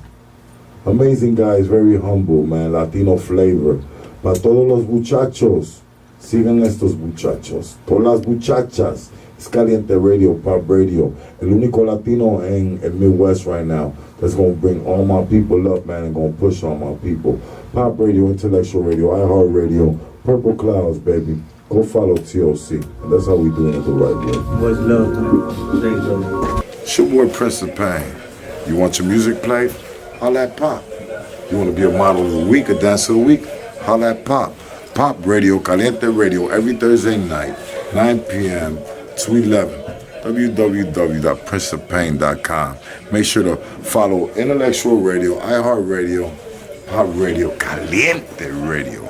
Amazing guys, very humble, man. Latino flavor. Para todos los muchachos, sigan estos muchachos. Todas las muchachas. It's Caliente Radio, Pop Radio. El único Latino in Midwest right now that's going to bring all my people up, man, and going to push all my people. Pop Radio, Intellectual Radio, iHeart Radio, Purple Clouds, baby. Go follow TOC. And that's how we doing it the right way. What's love, man? Thanks, brother. It's your boy Prince of Pain. You want your music played? Holla at Pop. You want to be a model of the week, a dancer of the week? Holla at Pop. Pop Radio, Caliente Radio, every Thursday night, 9 p.m. to 11. www.princeofpain.com. Make sure to follow Intellectual Radio, iHeart Radio, Pop Radio, Caliente Radio.